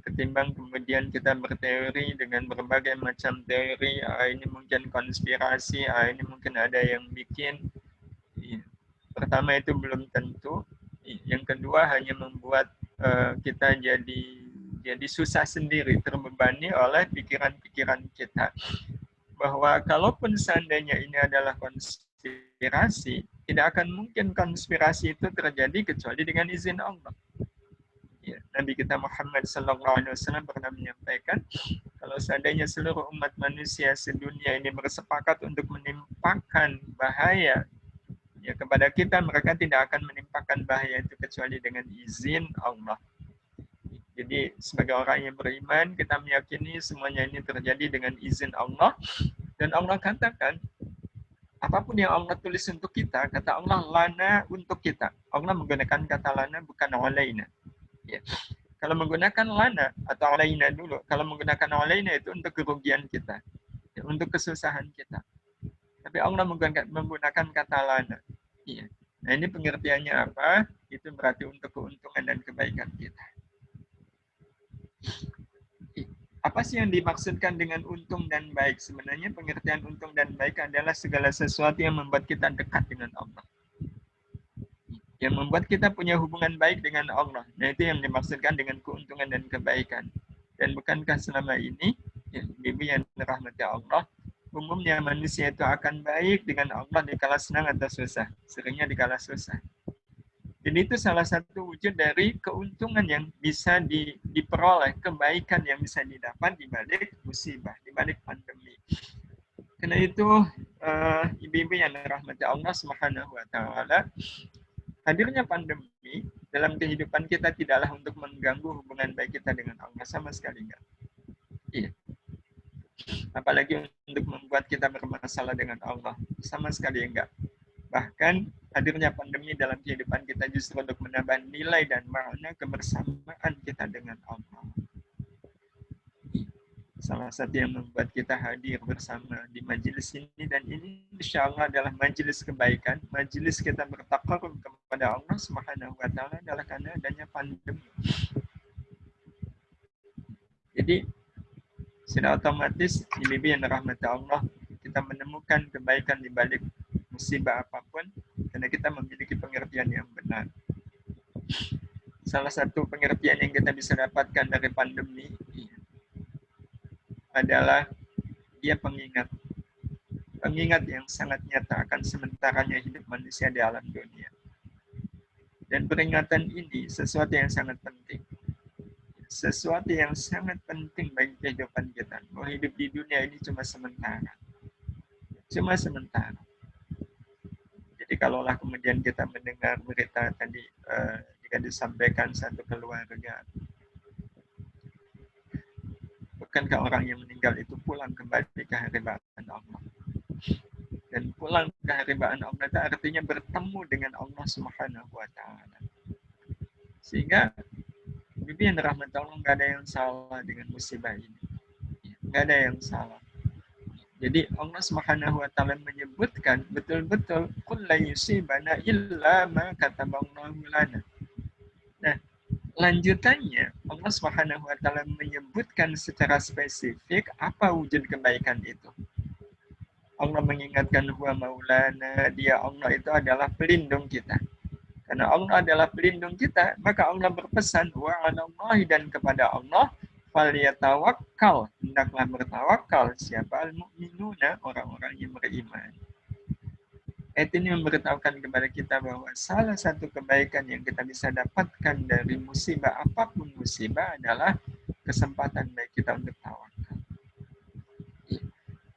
ketimbang kemudian kita berteori dengan berbagai macam teori. Ini mungkin konspirasi, ini mungkin ada yang bikin. Pertama itu belum tentu. Yang kedua hanya membuat kita jadi susah sendiri, terbebani oleh pikiran-pikiran kita. Bahwa kalaupun seandainya ini adalah konspirasi, tidak akan mungkin konspirasi itu terjadi kecuali dengan izin Allah. Ya, Nabi kita Muhammad SAW pernah menyampaikan, kalau seandainya seluruh umat manusia sedunia ini bersepakat untuk menimpakan bahaya ya kepada kita, mereka tidak akan menimpakan bahaya itu kecuali dengan izin Allah. Jadi sebagai orang yang beriman, kita meyakini semuanya ini terjadi dengan izin Allah. Dan Allah katakan, apapun yang Allah tulis untuk kita, kata Allah, lana untuk kita. Allah menggunakan kata lana bukan alaina. Ya. Kalau menggunakan lana atau alaina dulu, kalau menggunakan alaina itu untuk kerugian kita, ya, untuk kesusahan kita. Tapi Allah menggunakan kata lana. Ya. Nah ini pengertiannya apa? Itu berarti untuk keuntungan dan kebaikan kita. Apa sih yang dimaksudkan dengan untung dan baik? Sebenarnya pengertian untung dan baik adalah segala sesuatu yang membuat kita dekat dengan Allah. Yang membuat kita punya hubungan baik dengan Allah. Nah itu yang dimaksudkan dengan keuntungan dan kebaikan. Dan bukankah selama ini, ya, ibu yang dirahmati Allah, umumnya manusia itu akan baik dengan Allah di kala senang atau susah. Seringnya di kala susah. Jadi itu salah satu wujud dari keuntungan yang bisa diperoleh, kebaikan yang bisa didapat di balik musibah, di balik pandemi. Karena itu, ibu-ibu yang dirahmati Allah Subhanahu wa taala, hadirnya pandemi dalam kehidupan kita tidaklah untuk mengganggu hubungan baik kita dengan Allah, sama sekali enggak. Iya. Apalagi untuk membuat kita bermasalah dengan Allah, sama sekali enggak. Bahkan hadirnya pandemi dalam kehidupan kita justru untuk menambah nilai dan makna kebersamaan kita dengan Allah. Salah satu yang membuat kita hadir bersama di majelis ini, dan ini insya Allah adalah majelis kebaikan, majelis kita bertakarub kepada Allah Subhanahu wa taala adalah karena adanya pandemi. Jadi sudah otomatis ibu yang dirahmati Allah, kita menemukan kebaikan di balik musibah apapun karena kita memiliki pengertian yang benar. Salah satu pengertian yang kita bisa dapatkan dari pandemi adalah dia pengingat yang sangat nyata akan sementaranya hidup manusia di alam dunia. Dan peringatan ini sesuatu yang sangat penting. Sesuatu yang sangat penting bagi kehidupan kita. Bahwa hidup di dunia ini cuma sementara. Cuma sementara. Jadi kalaulah kemudian kita mendengar berita tadi jika disampaikan satu keluarga, bukankah orang yang meninggal itu pulang kembali ke keharibaan Allah? Dan pulang ke keharibaan Allah itu artinya bertemu dengan Allah Subhanahu wa taala. Sehingga bibi yang dirahmati Allah, nggak ada yang salah dengan musibah ini. Nggak ada yang salah. Jadi Allah Subhanahu wa taala menyebutkan betul-betul qul la yusibana illa ma kataballahu lana. Nah, lanjutannya Allah Subhanahu wa taala menyebutkan secara spesifik apa wujud kebaikan itu. Allah mengingatkan huwa maulana, dia Allah itu adalah pelindung kita. Karena Allah adalah pelindung kita, maka Allah berpesan wa 'alallahi, dan kepada Allah falyatawakkal, hendaklah bertawakal siapa al-mu'minuna, orang-orang yang beriman. Ayat ini memberitahukan kepada kita bahwa salah satu kebaikan yang kita bisa dapatkan dari musibah, apapun musibah, adalah kesempatan baik kita untuk tawakal.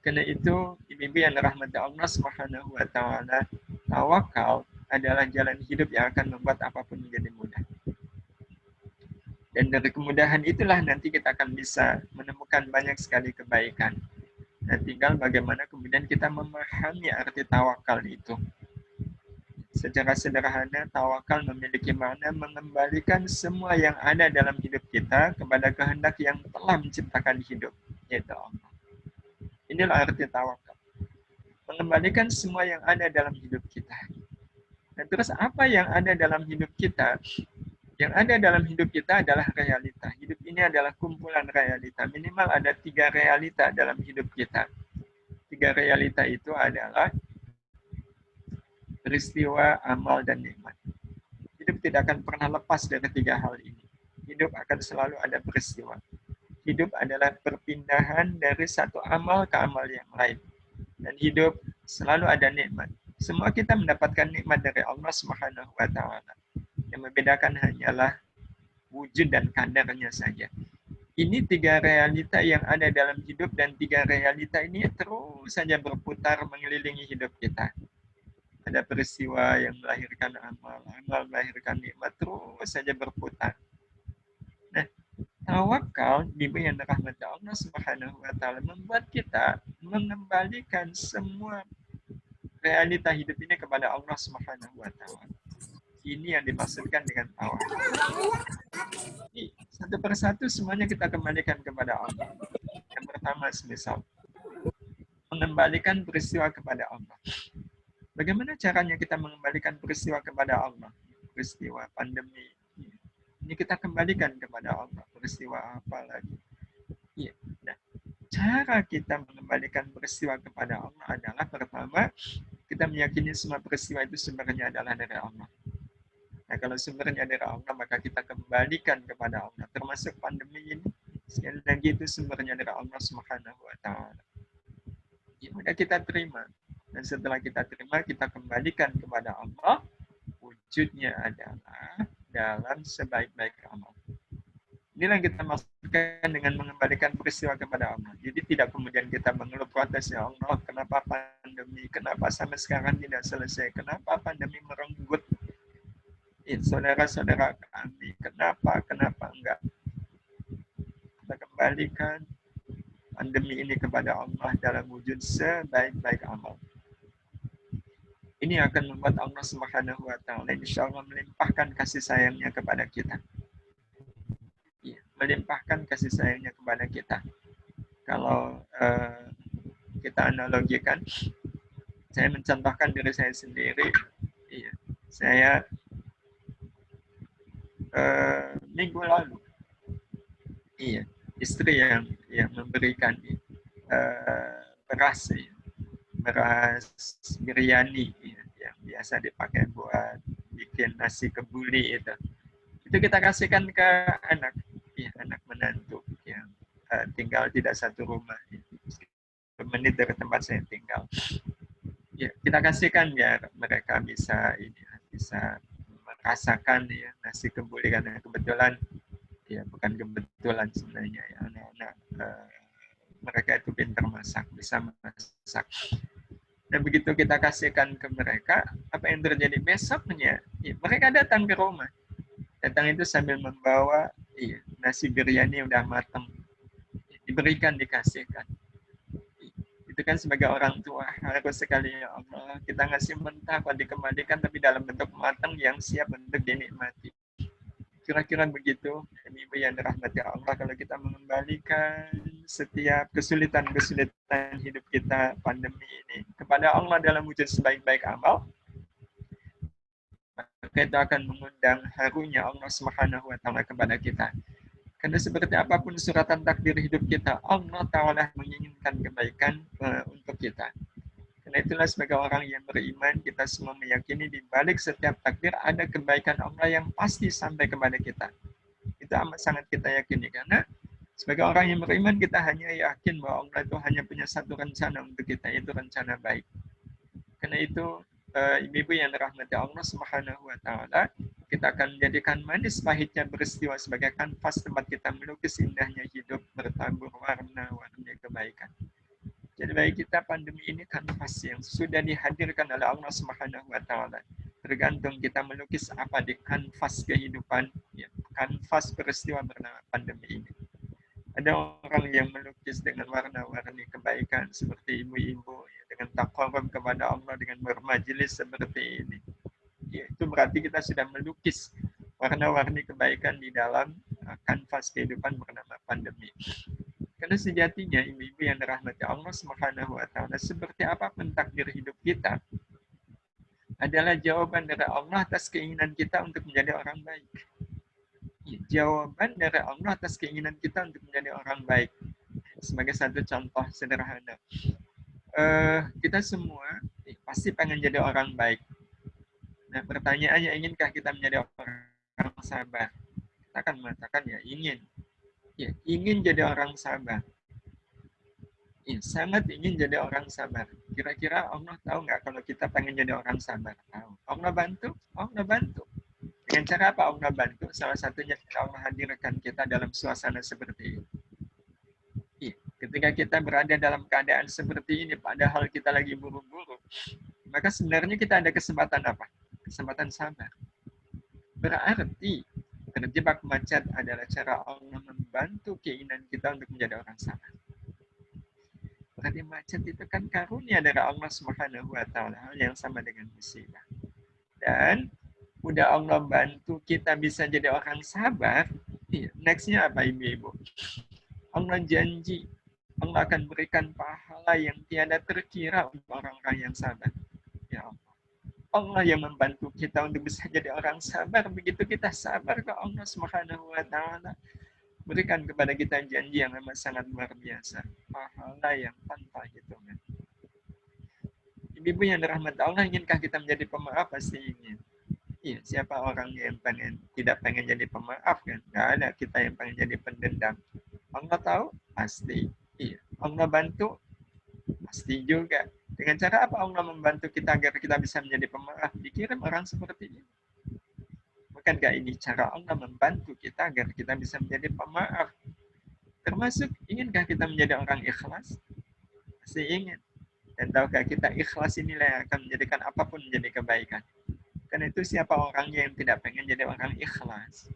Karena itu, ibu-ibu yang dirahmati Allah Subhanahu wa taala, tawakal adalah jalan hidup yang akan membuat apapun menjadi mudah. Dan dari kemudahan itulah nanti kita akan bisa menemukan banyak sekali kebaikan. Nah, tinggal bagaimana kemudian kita memahami arti tawakal itu. Secara sederhana, tawakal memiliki makna mengembalikan semua yang ada dalam hidup kita kepada kehendak yang telah menciptakan hidup, yaitu Allah. Inilah arti tawakal. Mengembalikan semua yang ada dalam hidup kita. Dan terus apa yang ada dalam hidup kita? Yang ada dalam hidup kita adalah realita. Hidup ini adalah kumpulan realita. Minimal ada 3 realita dalam hidup kita. 3 realita itu adalah peristiwa, amal, dan nikmat. Hidup tidak akan pernah lepas dari 3 hal ini. Hidup akan selalu ada peristiwa. Hidup adalah perpindahan dari satu amal ke amal yang lain. Dan hidup selalu ada nikmat. Semua kita mendapatkan nikmat dari Allah Subhanahu wa Ta'ala. Yang membedakan hanyalah wujud dan kadarnya saja. Ini 3 realita yang ada dalam hidup, dan 3 realita ini terus saja berputar mengelilingi hidup kita. Ada peristiwa yang melahirkan amal, amal melahirkan nikmat, terus saja berputar. Nah, tawakal, Ibu yang dirahmati Allah Subhanahu wa Ta'ala, membuat kita mengembalikan semua realita hidup ini kepada Allah Subhanahu wa Ta'ala. Ini yang dimaksudkan dengan tawakal. Satu persatu semuanya kita kembalikan kepada Allah. Yang pertama, semisal mengembalikan peristiwa kepada Allah. Bagaimana caranya kita mengembalikan peristiwa kepada Allah? Peristiwa pandemi. Ini kita kembalikan kepada Allah. Peristiwa apa lagi? Iya. Nah, cara kita mengembalikan peristiwa kepada Allah adalah pertama, kita meyakini semua peristiwa itu sumbernya adalah dari Allah. Nah, kalau sumbernya dari Allah, maka kita kembalikan kepada Allah. Termasuk pandemi ini, sekali lagi itu sumbernya dari Allah Subhanahu wa Ta'ala. Ya udah, kita terima. Dan setelah kita terima, kita kembalikan kepada Allah. Wujudnya adalah dalam sebaik-baik amal. Inilah yang kita maksudkan dengan mengembalikan peristiwa kepada Allah. Jadi tidak kemudian kita mengeluh protes, ya Allah, kenapa pandemi, kenapa sampai sekarang tidak selesai, kenapa pandemi merenggut saudara-saudara kami, kenapa enggak. Kita kembalikan pandemi ini kepada Allah dalam wujud sebaik-baik amal. Ini akan membuat Allah Subhanahu wa Ta'ala insya Allah melimpahkan kasih sayangnya kepada kita. Ya, melimpahkan kasih sayangnya kepada kita. Kalau kita analogikan, saya mencontohkan diri saya sendiri. Iya, saya minggu lalu, iya, istri yang memberikan beras biryani yang biasa dipakai buat bikin nasi kebuli itu kita kasihkan ke anak menantu yang tinggal tidak satu rumah, 10 menit dari tempat saya tinggal. Ya, kita kasihkan biar mereka bisa merasakan ya nasi kebuli, karena kebetulan ya bukan kebetulan sebenarnya ya, anak-anak mereka itu pintar masak, bisa masak. Dan begitu kita kasihkan ke mereka, apa yang terjadi besoknya? Ya, mereka datang ke rumah. Datang itu sambil membawa nasi biryani udah matang, diberikan, dikasihkan. Itu kan sebagai orang tua harus sekali, ya Allah, kita ngasih mentah kalau dikembalikan tapi dalam bentuk matang yang siap untuk dinikmati. Kira-kira begitu, Ibu yang dirahmati Allah, kalau kita mengembalikan setiap kesulitan-kesulitan hidup kita pandemi ini kepada Allah dalam wujud sebaik-baik amal, maka itu akan mengundang harunya Allah Subhanahu wa Ta'ala kepada kita. Karena seperti apapun suratan takdir hidup kita, Allah Ta'ala menginginkan kebaikan untuk kita. Karena itulah sebagai orang yang beriman, kita semua meyakini di balik setiap takdir ada kebaikan Allah yang pasti sampai kepada kita. Itu amat sangat kita yakini. Karena sebagai orang yang beriman, kita hanya yakin bahwa Allah itu hanya punya satu rencana untuk kita, yaitu rencana baik. Karena itu, ibu-ibu yang dirahmati Allah Subhanahu wa Ta'ala, kita akan menjadikan manis pahitnya peristiwa sebagai kanvas tempat kita melukis indahnya hidup bertabur warna-warni kebaikan. Jadi bagi kita pandemi ini kanvas yang sudah dihadirkan oleh Allah Subhanahu wa Ta'ala. Tergantung kita melukis apa di kanvas kehidupan, ya, kanvas peristiwa bernama pandemi ini. Ada orang yang melukis dengan warna-warni kebaikan seperti ibu-ibu, ya, dengan taqarrub kepada Allah dengan bermajelis seperti ini. Ya, itu berarti kita sudah melukis warna-warni kebaikan di dalam kanvas kehidupan bernama pandemi. Karena sejatinya ibu-ibu yang dirahmati Allah Subhanahu wa taala, seperti apapun takdir hidup kita adalah jawaban dari Allah atas keinginan kita untuk menjadi orang baik. Jawaban dari Allah atas keinginan kita untuk menjadi orang baik. Sebagai satu contoh sederhana, kita semua pasti pengen jadi orang baik. Nah, pertanyaannya, inginkah kita menjadi orang sabar? Kita akan mengatakan ya ingin. Ya, ingin jadi orang sabar. Ya, sangat ingin jadi orang sabar. Kira-kira Allah tahu nggak kalau kita pengen jadi orang sabar? Tahu. Allah bantu? Allah bantu. Dengan cara apa Allah bantu? Salah satunya Allah hadirkan kita dalam suasana seperti ini. Ya, ketika kita berada dalam keadaan seperti ini, padahal kita lagi buru-buru, maka sebenarnya kita ada kesempatan apa? Kesempatan sabar. Berarti terjebak macet adalah cara Allah membantu keinginan kita untuk menjadi orang sabar. Berarti macet itu kan karunia dari Allah Subhanahu wa taala, hal yang sama dengan musibah. Dan udah Allah bantu kita bisa jadi orang sabar, next-nya apa ibu-ibu? Allah janji Allah akan berikan pahala yang tiada terkira untuk orang-orang yang sabar. Ya Allah. Allah yang membantu kita untuk bisa jadi orang sabar. Begitu kita sabar ke Allah Subhanahu wa taala, berikan kepada kita janji yang memang sangat luar biasa. Pahala yang tanpa hitungan. Ibu-ibu yang dirahmati Allah, inginkah kita menjadi pemaaf? Pasti ingin. Iya, siapa orang yang tidak pengen jadi pemaaf kan? Nggak ada kita yang pengen jadi pendendam. Allah tahu? Pasti. Iya. Allah bantu? Pasti juga. Dengan cara apa Allah membantu kita agar kita bisa menjadi pemaaf? Dikirim orang seperti ini. Bukankah ini cara Allah membantu kita agar kita bisa menjadi pemaaf? Termasuk, inginkah kita menjadi orang ikhlas? Pasti ingin. Dan tahukah kita ikhlas inilah yang akan menjadikan apapun menjadi kebaikan. Karena itu siapa orangnya yang tidak pengen jadi orang ikhlas?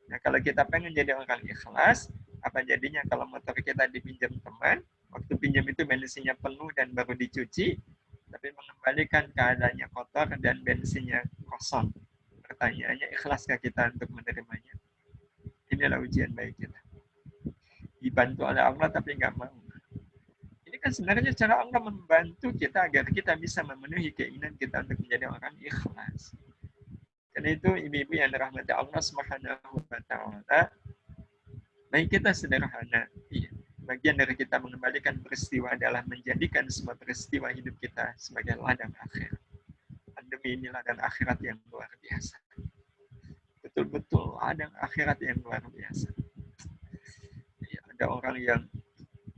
Nah, kalau kita pengen jadi orang ikhlas, apa jadinya kalau motor kita dipinjam teman, waktu pinjam itu bensinnya penuh dan baru dicuci, tapi mengembalikan keadaannya kotor dan bensinnya kosong. Pertanyaannya, ikhlaskah kita untuk menerimanya? Inilah ujian baik kita. Dibantu oleh Allah tapi nggak mau. Ini kan sebenarnya cara Allah membantu kita agar kita bisa memenuhi keinginan kita untuk menjadi orang ikhlas. Karena itu ibu-ibu yang dirahmati Allah Subhanahu wa taala, baik kita sederhana. Iya. Bagian dari kita mengembalikan peristiwa adalah menjadikan semua peristiwa hidup kita sebagai ladang akhirat. Pandemi ini ladang akhirat yang luar biasa. Betul-betul ladang akhirat yang luar biasa. Ya, ada orang yang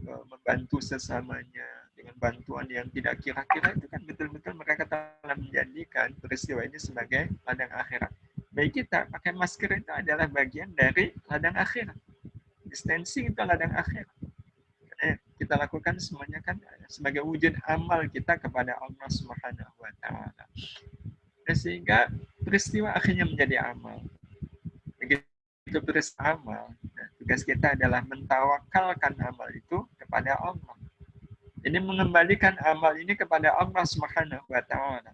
membantu sesamanya dengan bantuan yang tidak kira-kira, itu kan betul-betul mereka telah menjadikan peristiwa ini sebagai ladang akhirat. Baik kita pakai masker itu adalah bagian dari ladang akhirat. Distancing itu ladang akhirat. Kita lakukan semuanya kan sebagai wujud amal kita kepada Allah Subhanahu wa taala. Sehingga peristiwa akhirnya menjadi amal. Begitu peristiwa amal, nah, tugas kita adalah mentawakalkan amal itu kepada Allah. Jadi mengembalikan amal ini kepada Allah Subhanahu wa taala.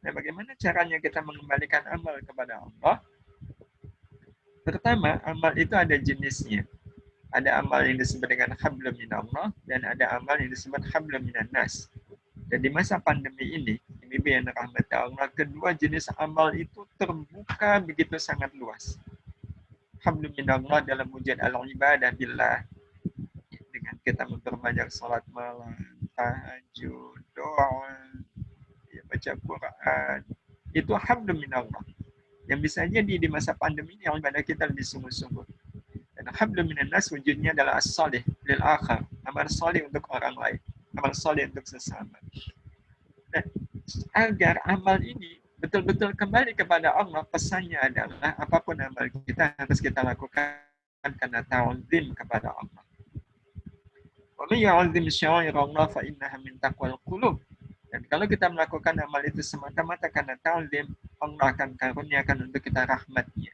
Nah, bagaimana caranya kita mengembalikan amal kepada Allah? Pertama, amal itu ada jenisnya. Ada amal yang disebut dengan hablum minallah dan ada amal yang disebut hablum minannas. Dan di masa pandemi ini, ibu yang dirahmati Allah, kedua jenis amal itu terbuka begitu sangat luas. Hablum minallah dalam wujud al-ibadah billah. Dengan kita memperbanyak salat malam, tahajud, doa, baca Quran. Itu hablum minallah. Yang bisa jadi di masa pandemi ini ibadah kita lebih sungguh-sungguh. Dan hablum minannas wujudnya adalah as-salih lil akhar, amal salih untuk orang lain, amal salih untuk sesama. Nah, agar amal ini betul-betul kembali kepada Allah, pesannya adalah apapun amal kita harus kita lakukan karena ta'zim kepada Allah. Wa may yu'azzim sya'air Allah fa innaha min taqwal qulub. Dan kalau kita melakukan amal itu semata-mata karena ta'lim, Allah akan karuniakan untuk kita rahmatnya.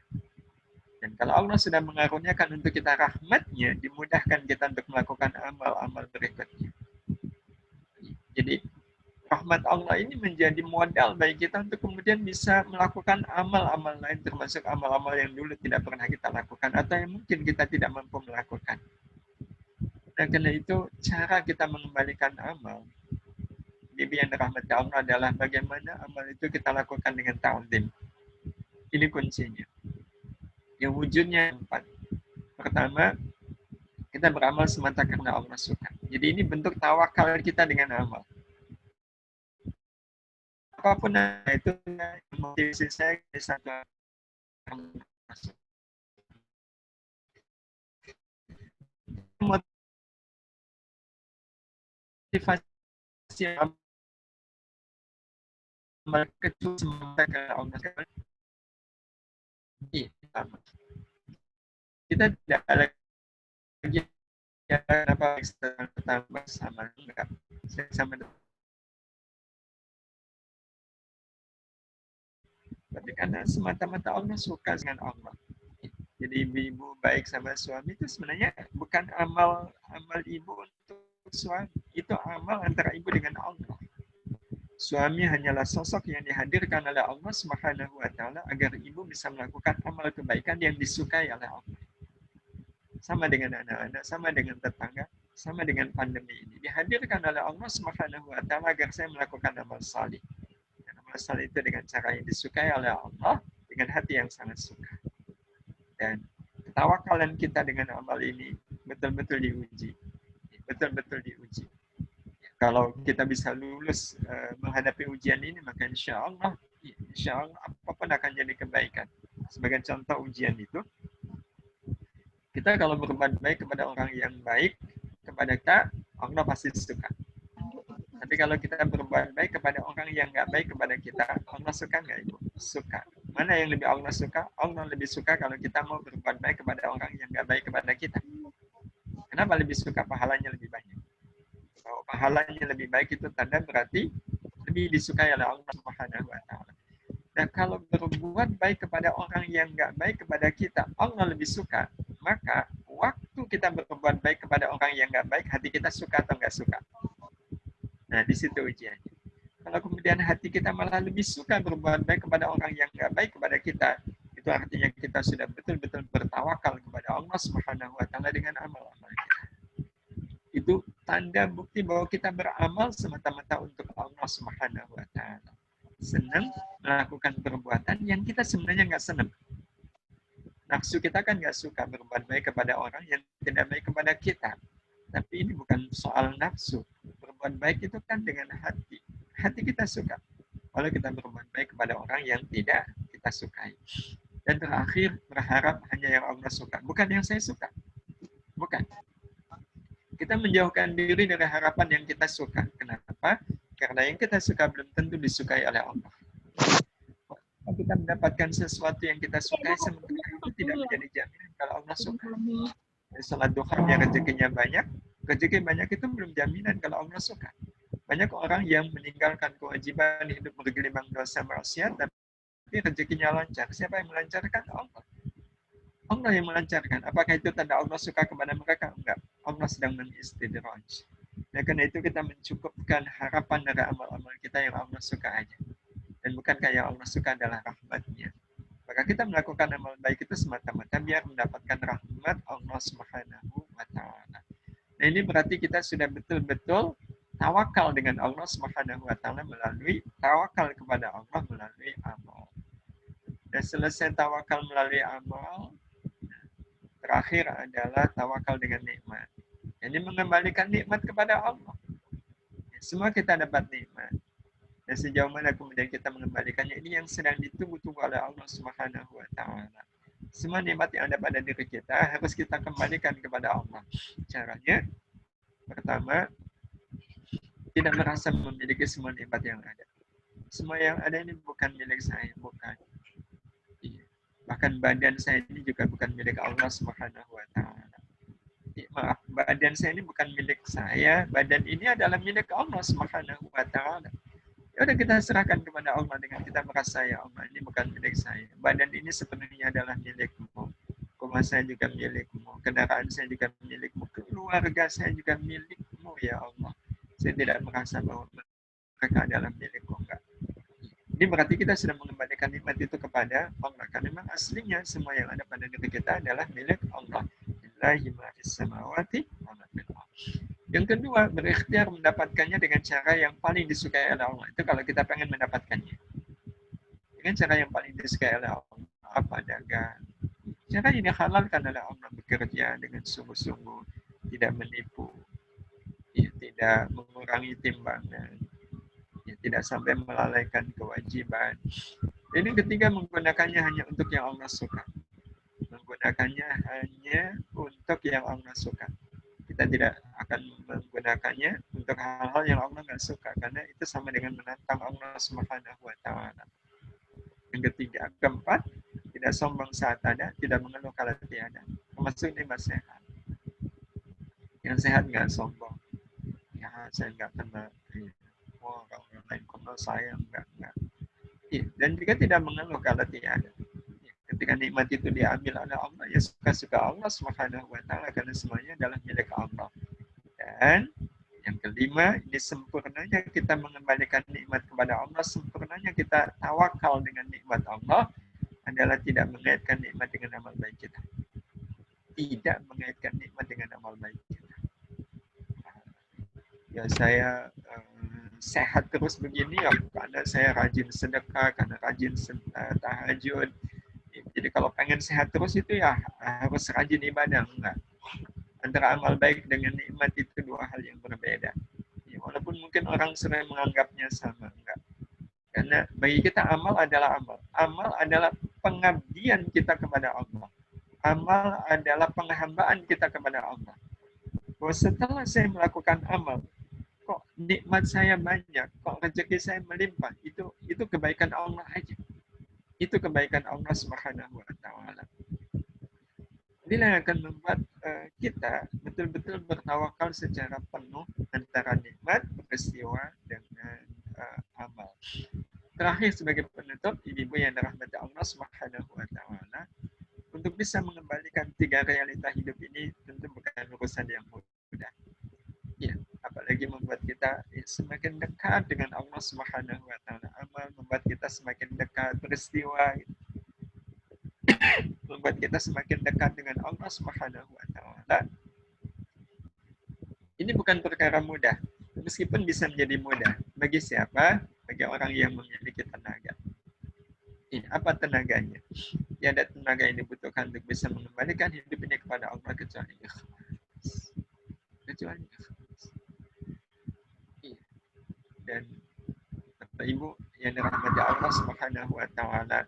Dan kalau Allah sudah mengaruniakan untuk kita rahmatnya, dimudahkan kita untuk melakukan amal-amal berikutnya. Jadi rahmat Allah ini menjadi modal bagi kita untuk kemudian bisa melakukan amal-amal lain, termasuk amal-amal yang dulu tidak pernah kita lakukan atau yang mungkin kita tidak mampu melakukan. Dan karena itu cara kita mengembalikan amal yang dirahmati Allah adalah bagaimana amal itu kita lakukan dengan ta'lim. Ini kuncinya. Yang wujudnya 4. Pertama, kita beramal semata karena Allah suka. Jadi ini bentuk tawakal kita dengan amal. Apapun itu, motivasi saya satu. Motivasi amal kecil semata karena Allah suka. Kita tidak lagi apa bertambah sama enggak sama, tapi karena semata-mata Allah suka dengan Allah. Jadi ibu-ibu baik sama suami itu sebenarnya bukan amal ibu untuk suami, itu amal antara ibu dengan Allah. Suami hanyalah sosok yang dihadirkan oleh Allah Subhanahu wa taala agar ibu bisa melakukan amal kebaikan yang disukai oleh Allah. Sama dengan anak-anak, sama dengan tetangga, sama dengan pandemi ini. Dihadirkan oleh Allah Subhanahu wa taala agar saya melakukan amal salih. Dan amal salih itu dengan cara yang disukai oleh Allah, dengan hati yang sangat suka. Dan ketawakalan kita dengan amal ini betul-betul diuji. Betul-betul diuji. Kalau kita bisa lulus menghadapi ujian ini, maka insya Allah apapun akan jadi kebaikan. Sebagai contoh ujian itu, kita kalau berbuat baik kepada orang yang baik kepada kita, Allah pasti suka. Tapi kalau kita berbuat baik kepada orang yang nggak baik kepada kita, Allah suka nggak Ibu? Suka. Mana yang lebih Allah suka? Allah lebih suka kalau kita mau berbuat baik kepada orang yang nggak baik kepada kita. Kenapa lebih suka? Pahalanya lebih banyak. Kalau pahalanya lebih baik itu tanda berarti lebih disukai oleh Allah Subhanahu wa taala. Dan kalau berbuat baik kepada orang yang nggak baik kepada kita, Allah lebih suka. Maka waktu kita berbuat baik kepada orang yang nggak baik, hati kita suka atau nggak suka? Nah, di situ ujiannya. Kalau kemudian hati kita malah lebih suka berbuat baik kepada orang yang nggak baik kepada kita, itu artinya kita sudah betul-betul bertawakal kepada Allah Subhanahu wa taala dengan amal-amal kita. Itu tanda bukti bahwa kita beramal semata-mata untuk Allah Subhanahu wa taala. Senang melakukan perbuatan yang kita sebenarnya nggak senang. Nafsu kita kan nggak suka berbuat baik kepada orang yang tidak baik kepada kita. Tapi ini bukan soal nafsu. Berbuat baik itu kan dengan hati. Hati kita suka. Kalau kita berbuat baik kepada orang yang tidak kita sukai. Dan terakhir, berharap hanya yang Allah suka. Bukan yang saya suka. Bukan. Kita menjauhkan diri dari harapan yang kita suka. Kenapa? Karena yang kita suka belum tentu disukai oleh Allah. Kalau kita mendapatkan sesuatu yang kita sukai, sementara itu tidak menjadi jaminan kalau Allah suka. Salat duha yang rezekinya banyak, rezeki banyak itu belum jaminan kalau Allah suka. Banyak orang yang meninggalkan kewajiban hidup bergelimang dosa maksiat, tapi rezekinya lancar. Siapa yang melancarkan? Allah. Allah yang melancarkan. Apakah itu tanda Allah suka kepada mereka? Enggak. Allah sedang mengistidraj. Dan karena itu kita mencukupkan harapan dari amal-amal kita yang Allah suka aja. Dan bukankah yang Allah suka adalah rahmatnya. Maka kita melakukan amal baik itu semata-mata biar mendapatkan rahmat Allah Subhanahu wa taala. Nah, ini berarti kita sudah betul-betul tawakal dengan Allah Subhanahu wa taala melalui tawakal kepada Allah melalui amal. Dan selesai tawakal melalui amal, terakhir adalah tawakal dengan nikmat. Jadi mengembalikan nikmat kepada Allah. Semua kita dapat nikmat. Dan sejauh mana kemudian kita mengembalikannya, ini yang sedang ditunggu-tunggu oleh Allah Subhanahu wa taala. Semua nikmat yang ada pada diri kita harus kita kembalikan kepada Allah. Caranya, pertama, tidak merasa memiliki semua nikmat yang ada. Semua yang ada ini bukan milik saya, bukan. Bahkan badan saya ini juga bukan milik Allah Subhanahu wa taala. Maaf, badan saya ini bukan milik saya, badan ini adalah milik Allah Subhanahu wa taala. Ya udah kita serahkan kepada Allah dengan kita merasa, ya Allah, ini bukan milik saya. Badan ini sepenuhnya adalah milikmu. Rumah saya juga milikmu. Kendaraan saya juga milikmu. Keluarga saya juga milikmu, ya Allah. Saya tidak merasa bahwa mereka adalah milikku. Enggak. Ini berarti kita sudah mengembalikan nikmat itu kepada Allah. Karena memang aslinya semua yang ada pada diri kita adalah milik Allah. Lillahi ma fis samawati wa ma fil ardh. Yang kedua, berikhtiar mendapatkannya dengan cara yang paling disukai oleh Allah. Itu kalau kita pengen mendapatkannya. Dengan cara yang paling disukai oleh Allah. Apa? Dagang. Cara ini halalkan oleh Allah, bekerja dengan sungguh-sungguh. Tidak menipu. Ya, tidak mengurangi timbangan. Ya, tidak sampai melalaikan kewajiban. Dan yang ketiga, menggunakannya hanya untuk yang Allah suka. Menggunakannya hanya untuk yang Allah suka. Kita tidak akan menggunakannya untuk hal-hal yang Allah nggak suka, karena itu sama dengan menantang Allah Subhanahu wa Ta'ala. Yang ketiga, keempat, tidak sombong saat ada, tidak mengeluh kalau tiada. Termasuk nikmat sehat. Yang sehat nggak sombong. Ya, saya nggak kena. Oh, orang lain kenal saya enggak. Ya, dan juga tidak mengeluh kalau tiada. Ketika nikmat itu diambil oleh Allah, ya suka-suka Allah Subhanahu wa Ta'ala, karena semuanya adalah milik Allah. Dan yang kelima, ini sempurnanya kita mengembalikan nikmat kepada Allah, sempurnanya kita tawakal dengan nikmat Allah adalah tidak mengaitkan nikmat dengan amal baik kita. Tidak mengaitkan nikmat dengan amal baik kita. Ya, saya sehat terus begini ya karena saya rajin sedekah, karena rajin tahajud. Jadi kalau pengen sehat terus itu ya harus rajin ibadah. Enggak. Antara amal baik dengan nikmat itu dua hal yang berbeda. Ya, walaupun mungkin orang sering menganggapnya sama. Enggak. Karena bagi kita amal adalah amal. Amal adalah pengabdian kita kepada Allah. Amal adalah penghambaan kita kepada Allah. Bahwa setelah saya melakukan amal, kok nikmat saya banyak, kok rezeki saya melimpah, itu kebaikan Allah aja. Itu kebaikan Allah Subhanahu wa Ta'ala. Inilah yang akan membuat kita betul-betul bertawakal secara penuh antara nikmat, peristiwa, dengan amal. Terakhir sebagai penutup, ibu yang dirahmati Allah Subhanahu wa Ta'ala, untuk bisa mengembalikan tiga realita hidup ini tentu bukan urusan yang mudah. Ya, apalagi membuat kita semakin dekat dengan Allah Subhanahu wa Ta'ala. Amal membuat kita semakin dekat, peristiwa membuat kita semakin dekat dengan Allah Subhanahu wa Ta'ala. Ini bukan perkara mudah, meskipun bisa menjadi mudah. Bagi siapa? Bagi orang yang memiliki tenaga. Ini apa tenaganya? Ya, ada tenaga yang dibutuhkan untuk bisa mengembalikan hidup ini kepada Allah kecuali ikhlas. Kecuali ikhlas. Dan Bapak Ibu yang dirahmati Allah Subhanahu wa Ta'ala,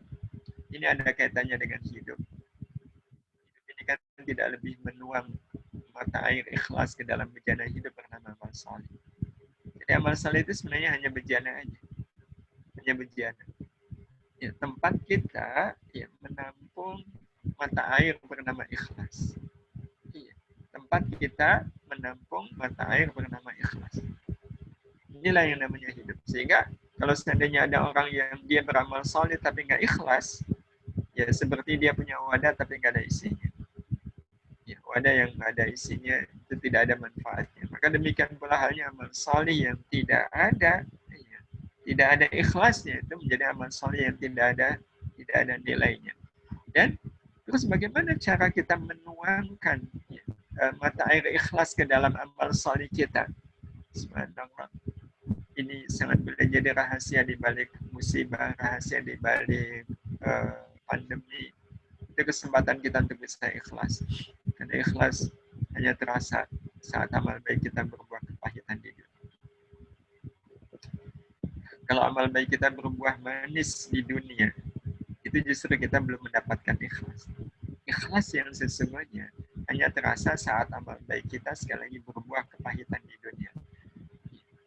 ini ada kaitannya dengan hidup. Hidup ini kan tidak lebih menuang mata air ikhlas ke dalam bejana hidup bernama amal saleh. Jadi amal saleh itu sebenarnya hanya bejana aja. Hanya bejana. Ya, tempat kita ya menampung mata air bernama ikhlas. Ya, tempat kita menampung mata air bernama ikhlas. Inilah yang namanya hidup. Sehingga kalau seandainya ada orang yang dia beramal saleh tapi nggak ikhlas, ya seperti dia punya wadah tapi nggak ada isinya. Ya, wadah yang nggak ada isinya itu tidak ada manfaatnya. Maka demikian pula halnya amal saleh yang tidak ada ikhlasnya, itu menjadi amal saleh yang tidak ada nilainya. Dan terus bagaimana cara kita menuangkan mata air ikhlas ke dalam amal saleh kita? Subhanallah. Ini sangat boleh jadi rahasia di balik musibah, rahasia di balik pandemi. Itu kesempatan kita untuk bisa ikhlas. Karena ikhlas hanya terasa saat amal baik kita berbuah kepahitan di dunia. Kalau amal baik kita berbuah manis di dunia, itu justru kita belum mendapatkan ikhlas. Ikhlas yang sesungguhnya hanya terasa saat amal baik kita sekali lagi berbuah kepahitan di dunia.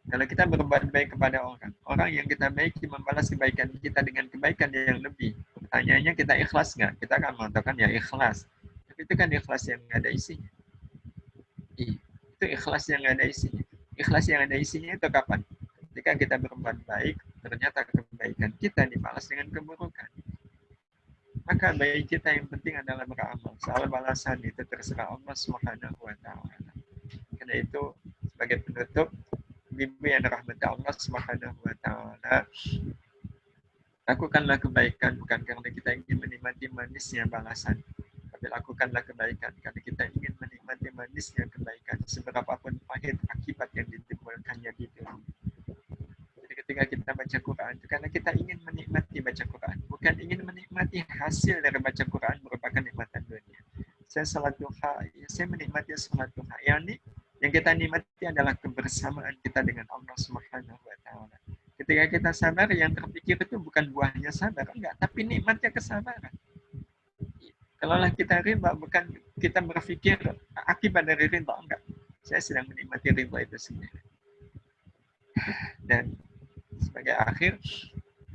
Kalau kita berbuat baik kepada orang yang kita baiki membalas kebaikan kita dengan kebaikan yang lebih. Pertanyaannya, kita ikhlas nggak? Kita akan mengatakan ya ikhlas. Tapi itu kan ikhlas yang nggak ada isinya. Itu ikhlas yang nggak ada isinya. Ikhlas yang ada isinya itu kapan? Ketika kita berbuat baik ternyata kebaikan kita dibalas dengan keburukan. Maka bagi kita yang penting adalah beramal. Soal balasan itu terserah Allah Subhanahu wa Ta'ala. Karena itu sebagai penutup, ibu yang dirahmati Allah Subhanahu wa Ta'ala, lakukanlah kebaikan bukan karena kita ingin menikmati manisnya balasan, tapi lakukanlah kebaikan karena kita ingin menikmati manisnya kebaikan, seberapapun pahit akibat yang ditimbulkannya di dunia. Jadi ketika kita baca Quran itu karena kita ingin menikmati baca Quran, bukan ingin menikmati hasil dari baca Quran merupakan nikmatan dunia. Saya salat duha, ya saya menikmati salat duha. Yang kita nikmati adalah kebersamaan kita dengan Allah Subhanahu wa Ta'ala. Ketika kita sabar, yang terpikir itu bukan buahnya sabar, enggak, tapi nikmatnya kesabaran. Kalaulah kita riba, bukan kita berpikir akibat dari riba, enggak. Saya sedang menikmati riba itu sendiri. Dan sebagai akhir,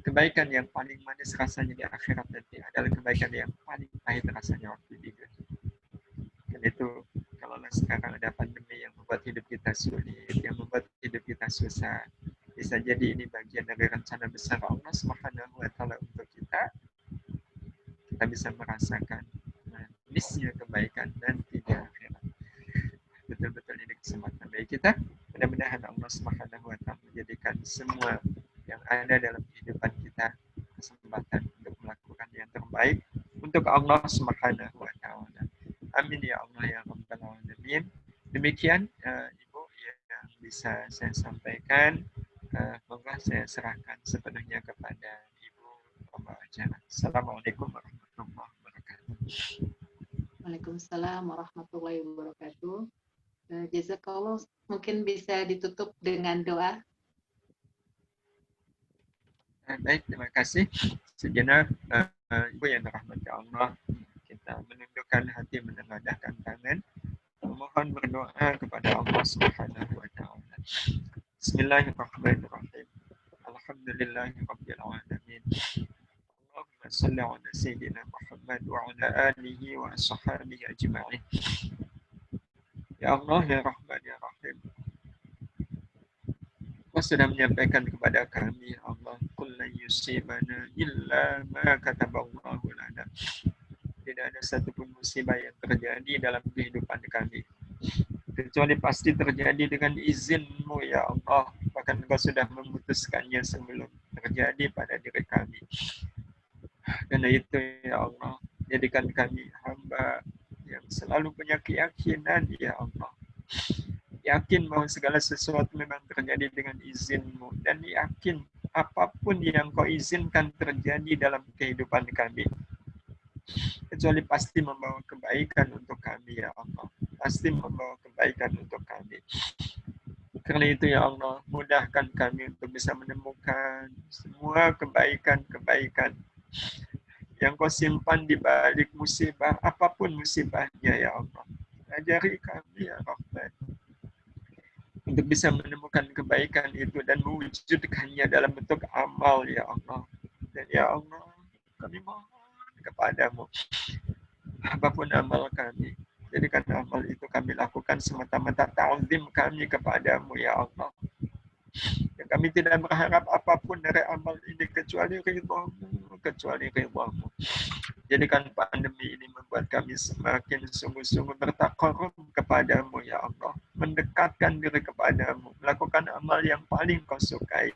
kebaikan yang paling manis rasanya di akhirat nanti adalah kebaikan yang paling pahit rasanya waktu di dunia. Dan itu, kalau sekarang ada pandemi yang membuat hidup kita sulit, yang membuat hidup kita susah, bisa jadi ini bagian dari rencana besar Allah Subhanahu wa Ta'ala untuk kita. Kita bisa merasakan manisnya kebaikan nanti di akhirat. Betul-betul ini kesempatan bagi kita. Mudah-mudahan Allah Subhanahu wa Ta'ala menjadikan semua yang ada dalam kehidupan kita kesempatan untuk melakukan yang terbaik untuk Allah Subhanahu wa Ta'ala. Amin ya Allah ya Rabbal Alamin. Demikian Ibu yang bisa saya sampaikan. Monggo saya serahkan sepenuhnya kepada Ibu pembawa acara. Assalamualaikum warahmatullahi wabarakatuh. Waalaikumsalam warahmatullahi wabarakatuh. Jazakallah, mungkin bisa ditutup dengan doa. Baik, terima kasih. Sejenak Ibu yang dirahmati Allah, kita menundukkan hati, menengadahkan tangan, memohon berdoa kepada Allah Subhanahu wa Ta'ala. Bismillahirrahmanirrahim. Alhamdulillahirabbil alamin. Allahumma shalli ala sayyidina Muhammad wa ala alihi wa ashabihi ajma'in. Ya Allah ya Rahman ya Rahim. Allah sudah menyampaikan kepada kami, Allah, qul lan yusibana illa ma kataballahu lana. Tidak ada satupun musibah yang terjadi dalam kehidupan kami, kecuali pasti terjadi dengan izin-Mu ya Allah. Bahkan Engkau sudah memutuskannya sebelum terjadi pada diri kami. Karena itu ya Allah, jadikan kami hamba yang selalu punya keyakinan ya Allah. Yakin bahwa segala sesuatu memang terjadi dengan izin-Mu, dan yakin apapun yang Kau izinkan terjadi dalam kehidupan kami, kecuali pasti membawa kebaikan untuk kami ya Allah. Pasti membawa kebaikan untuk kami. Karena itu ya Allah, mudahkan kami untuk bisa menemukan semua kebaikan-kebaikan yang Kau simpan di balik musibah, apapun musibahnya ya Allah. Ajari kami ya Rahman untuk bisa menemukan kebaikan itu dan mewujudkannya dalam bentuk amal ya Allah. Dan ya Allah, kami mohon kepadamu, apapun amal kami, jadikan amal itu kami lakukan semata-mata ta'zim kami kepadamu ya Allah. Dan kami tidak berharap apapun dari amal ini kecuali ridha-Mu, kecuali ridha-Mu. Jadikan pandemi ini membuat kami semakin sungguh-sungguh bertakarrub kepadamu ya Allah, mendekatkan diri kepadamu, melakukan amal yang paling Kau sukai.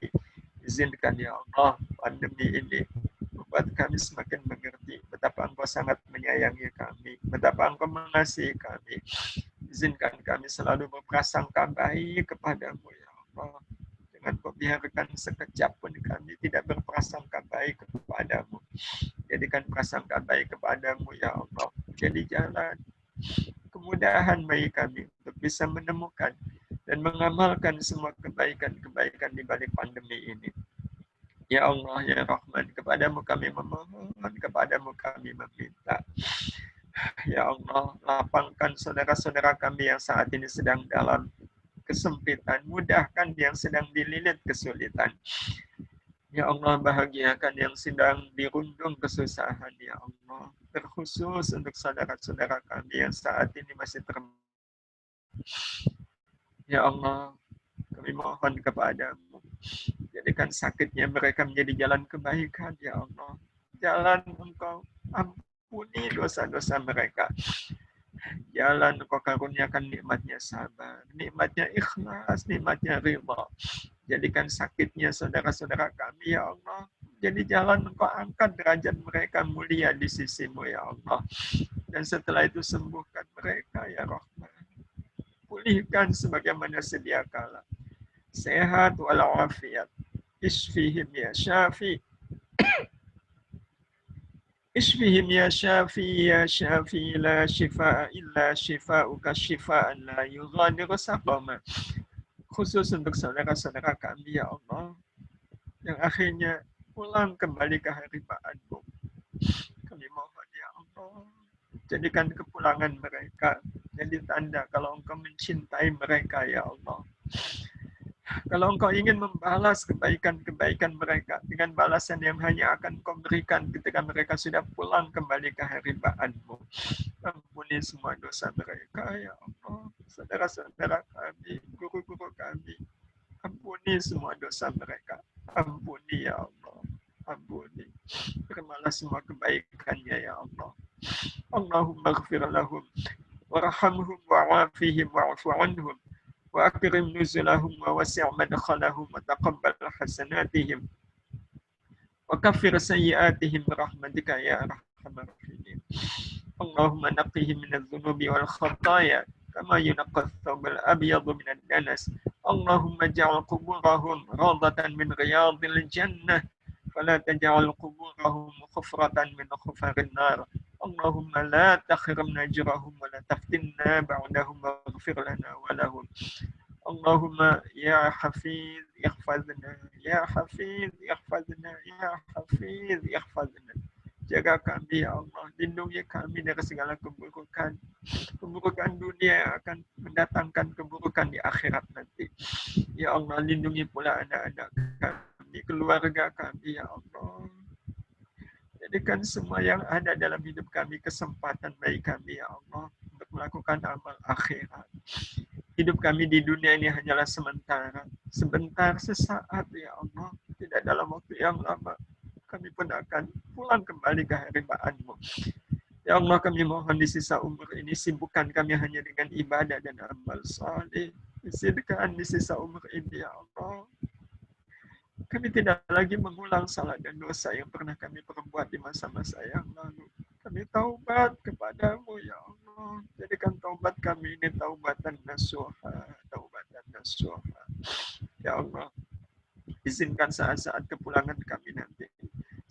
Izinkan ya Allah pandemi ini membuat kami semakin mengerti betapa Engkau sangat menyayangi kami, betapa Engkau mengasihi kami. Izinkan kami selalu berprasangka baik kepadamu ya Allah. Jangan Kau biarkan sekejap pun kami tidak berprasangka baik kepadamu. Jadikan prasangka baik kepadamu ya Allah jadi jalan kemudahan bagi kami untuk bisa menemukan dan mengamalkan semua kebaikan-kebaikan di balik pandemi ini. Ya Allah ya Rahman, kepadamu kami memohon, kepadamu kami meminta. Ya Allah, lapangkan saudara-saudara kami yang saat ini sedang dalam kesempitan, mudahkan yang sedang dililit kesulitan. Ya Allah, bahagiakan yang sedang dirundung kesusahan ya Allah. Terkhusus untuk saudara-saudara kami yang saat ini masih Ya Allah, kami mohon kepadamu, Jadikan sakitnya mereka menjadi jalan kebaikan, ya Allah. Jalan Engkau ampuni dosa-dosa mereka. Jalan Engkau karuniakan nikmatnya sabar, nikmatnya ikhlas, nikmatnya ridha. Jadikan sakitnya saudara-saudara kami, ya Allah. Jadi jalan Engkau angkat derajat mereka mulia di sisimu, ya Allah. Dan setelah itu sembuhkan mereka, ya Rahman. Pulihkan sebagaimana sedia kala. Sehat walafiat. Isfihim ya syafi. Isfihim ya syafi ya syafi la shifa'a illa shifa'uka shifa'an la yughadiru saqama. Khusus untuk saudara-saudara kami, ya Allah, yang akhirnya pulang kembali ke haribaanmu. Kami mohon, ya Allah, jadikan kepulangan mereka jadi tanda kalau Engkau mencintai mereka, ya Allah. Kalau Engkau ingin membalas kebaikan-kebaikan mereka dengan balasan yang hanya akan Engkau berikan ketika mereka sudah pulang kembali ke haribaanmu. Ampuni semua dosa mereka, ya Allah. Saudara-saudara kami, guru-guru kami, ampuni semua dosa mereka. Ampuni, ya Allah. Ampuni. Terimalah semua kebaikannya, ya Allah. Allahumma ighfir lahum warhamhum wa'afihim wa'fu anhum وأكرم نزلهم ووسع مدخلهم وتقبل حسناتهم وكفر سيئاتهم برحمتك يا أرحم الراحمين اللهم نقهم من الذنوب والخطايا كما ينقى الثوب الأبيض من الدنس اللهم اجعل قبورهم روضة من رياض الجنة فلا تجعل قبورهم خفرة من خفر النار اللهم لا تحرمنا أجرهم ولا تفتنا بعدهم واغفر لنا ولهم اللهم يا حفيظ احفظنا يا حفيظ احفظنا يا حفيظ احفظنا. Jaga kami, ya Allah. Lindungi kami dari segala keburukan. Keburukan dunia yang akan mendatangkan keburukan di akhirat nanti. Ya Allah, lindungi pula anak-anak kami, keluarga kami, ya Allah. Jadikan semua yang ada dalam hidup kami kesempatan bagi kami, ya Allah, untuk melakukan amal akhirat. Hidup kami di dunia ini hanyalah sementara. Sebentar, sesaat, ya Allah. Tidak dalam waktu yang lama. Kami pun akan pulang kembali ke haribaanmu. Ya Allah, kami mohon di sisa umur ini, sibukkan kami hanya dengan ibadah dan amal saleh. Izinkan di sisa umur ini, ya Allah, kami tidak lagi mengulang salah dan dosa yang pernah kami perbuat di masa-masa yang lalu. Kami taubat kepadamu, ya Allah. Jadikan taubat kami ini taubatan nasuha, taubatan nasuha. Ya Allah, izinkan saat-saat kepulangan kami nanti.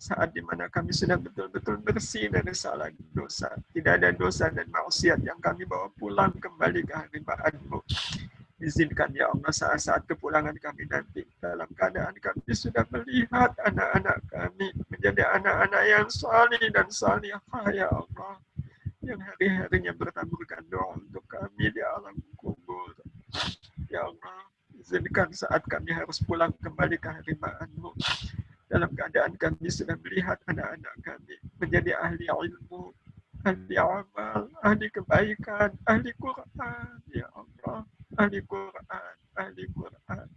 Saat di mana kami sudah betul-betul bersih dari salah dan dosa. Tidak ada dosa dan maksiat yang kami bawa pulang kembali ke haribaanmu. Izinkan, ya Allah, saat-saat kepulangan kami nanti, dalam keadaan kami sudah melihat anak-anak kami menjadi anak-anak yang salih dan salihah, ya Allah, yang hari-harinya bertaburkan doa untuk kami di alam kubur. Ya Allah, izinkan saat kami harus pulang kembali ke haribaanmu, dalam keadaan kami sudah melihat anak-anak kami menjadi ahli ilmu, ahli amal, ahli kebaikan, ahli Quran, ya Allah. Ahli Quran, ahli Quran,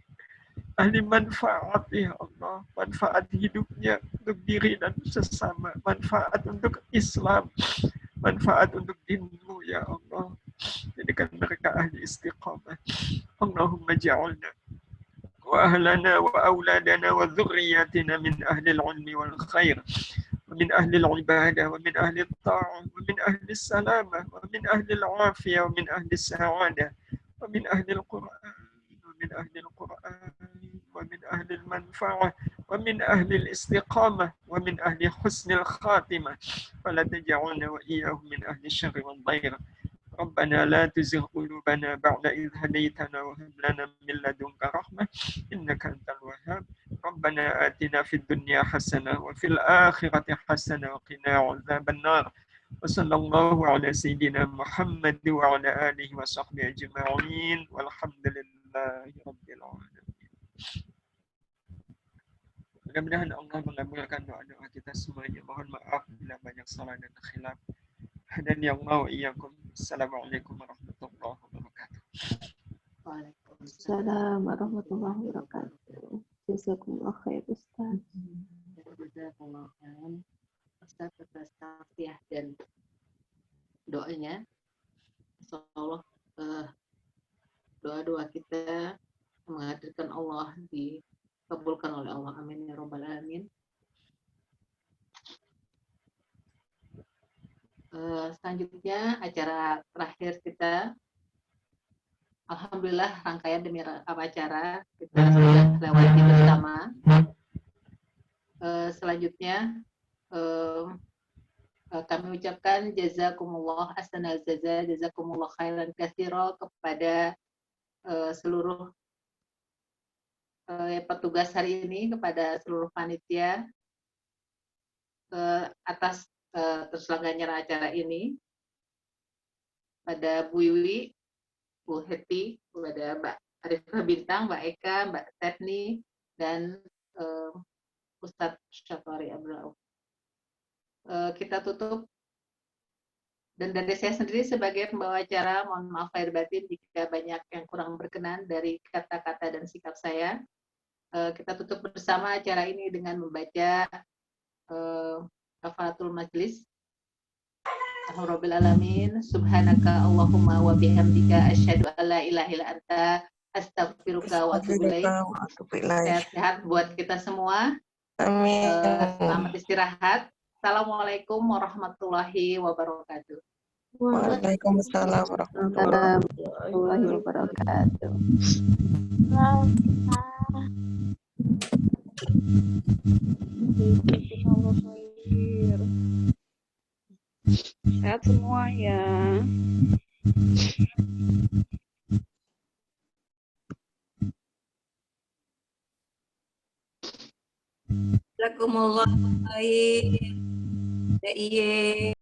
ahli manfaat, ya Allah, manfaat hidupnya untuk diri dan sesama, manfaat untuk Islam, manfaat untuk dinmu, ya Allah. Jadikan mereka ahli istiqamah. Allahumma ja'alna wa ahlana wa auladana wa dhurriyyatina min ahli al-ilmi wal khair, ومن أهل العبادة ومن أهل الطاعة ومن أهل السلامة ومن أهل العافية ومن أهل السعادة ومن أهل القرآن ومن أهل القرآن ومن أهل المنفعة ومن أهل الاستقامة ومن أهل حسن الخاتمة ولا تجعلنا وإياهم من أهل الشر والضير ربنا لا تزغ قلوبنا بعد إذ هديتنا وهب لنا من لدنك رحمة إنك أنت الوهاب ربنا آتنا في الدنيا حسنة وفي الآخرة حسنة وقنا عذاب النار وصلى الله على سيدنا محمد وعلى آله وصحبه أجمعين والحمد لله رب العالمين. Mudah-mudahan Allah mengabulkan doa-doa kita semuanya. Mohon maaf bila banyak salah dan khilaf. Dan ya Allah wa iyyakum. Assalamualaikum warahmatullahi wabarakatuh. Waalaikumsalam warahmatullahi wabarakatuh. Jazakumullah khair Ustaz. Jazakallah khairan Ustaz atas tausiah dan doanya. Insyaallah doa-doa kita menghadirkan Allah dikabulkan oleh Allah. Amin ya rabbal alamin. Selanjutnya acara terakhir kita, alhamdulillah rangkaian demi acara kita sudah lewati bersama. Selanjutnya kami ucapkan jazakumullah ahsanal jazaa, jazakumullah khairan katsira kepada seluruh petugas hari ini, kepada seluruh panitia atas terselenggaranya acara ini, pada Bu Wiwi, Bu Heti, kepada Mbak Arifah Bintang, Mbak Eka, Mbak Stefni, dan Ustadz Syafari Abdul. Kita tutup, dan dari saya sendiri sebagai pembawa acara, mohon maaf lahir batin jika banyak yang kurang berkenan dari kata-kata dan sikap saya. Kita tutup bersama acara ini dengan membaca kafaratul majlis. Alhamdulillah alamin, subhanaka Allahumma wa bihamdika asyhadu an la ilaha illa anta astaghfiruka wa atubu ilaik. Sehat-sehat buat kita semua. Amin. Selamat istirahat. Assalamualaikum warahmatullahi wabarakatuh. Waalaikumsalam Warahmatullahi wabarakatuh. Sehat semua ya. Jazakumullah khair. Ya iya.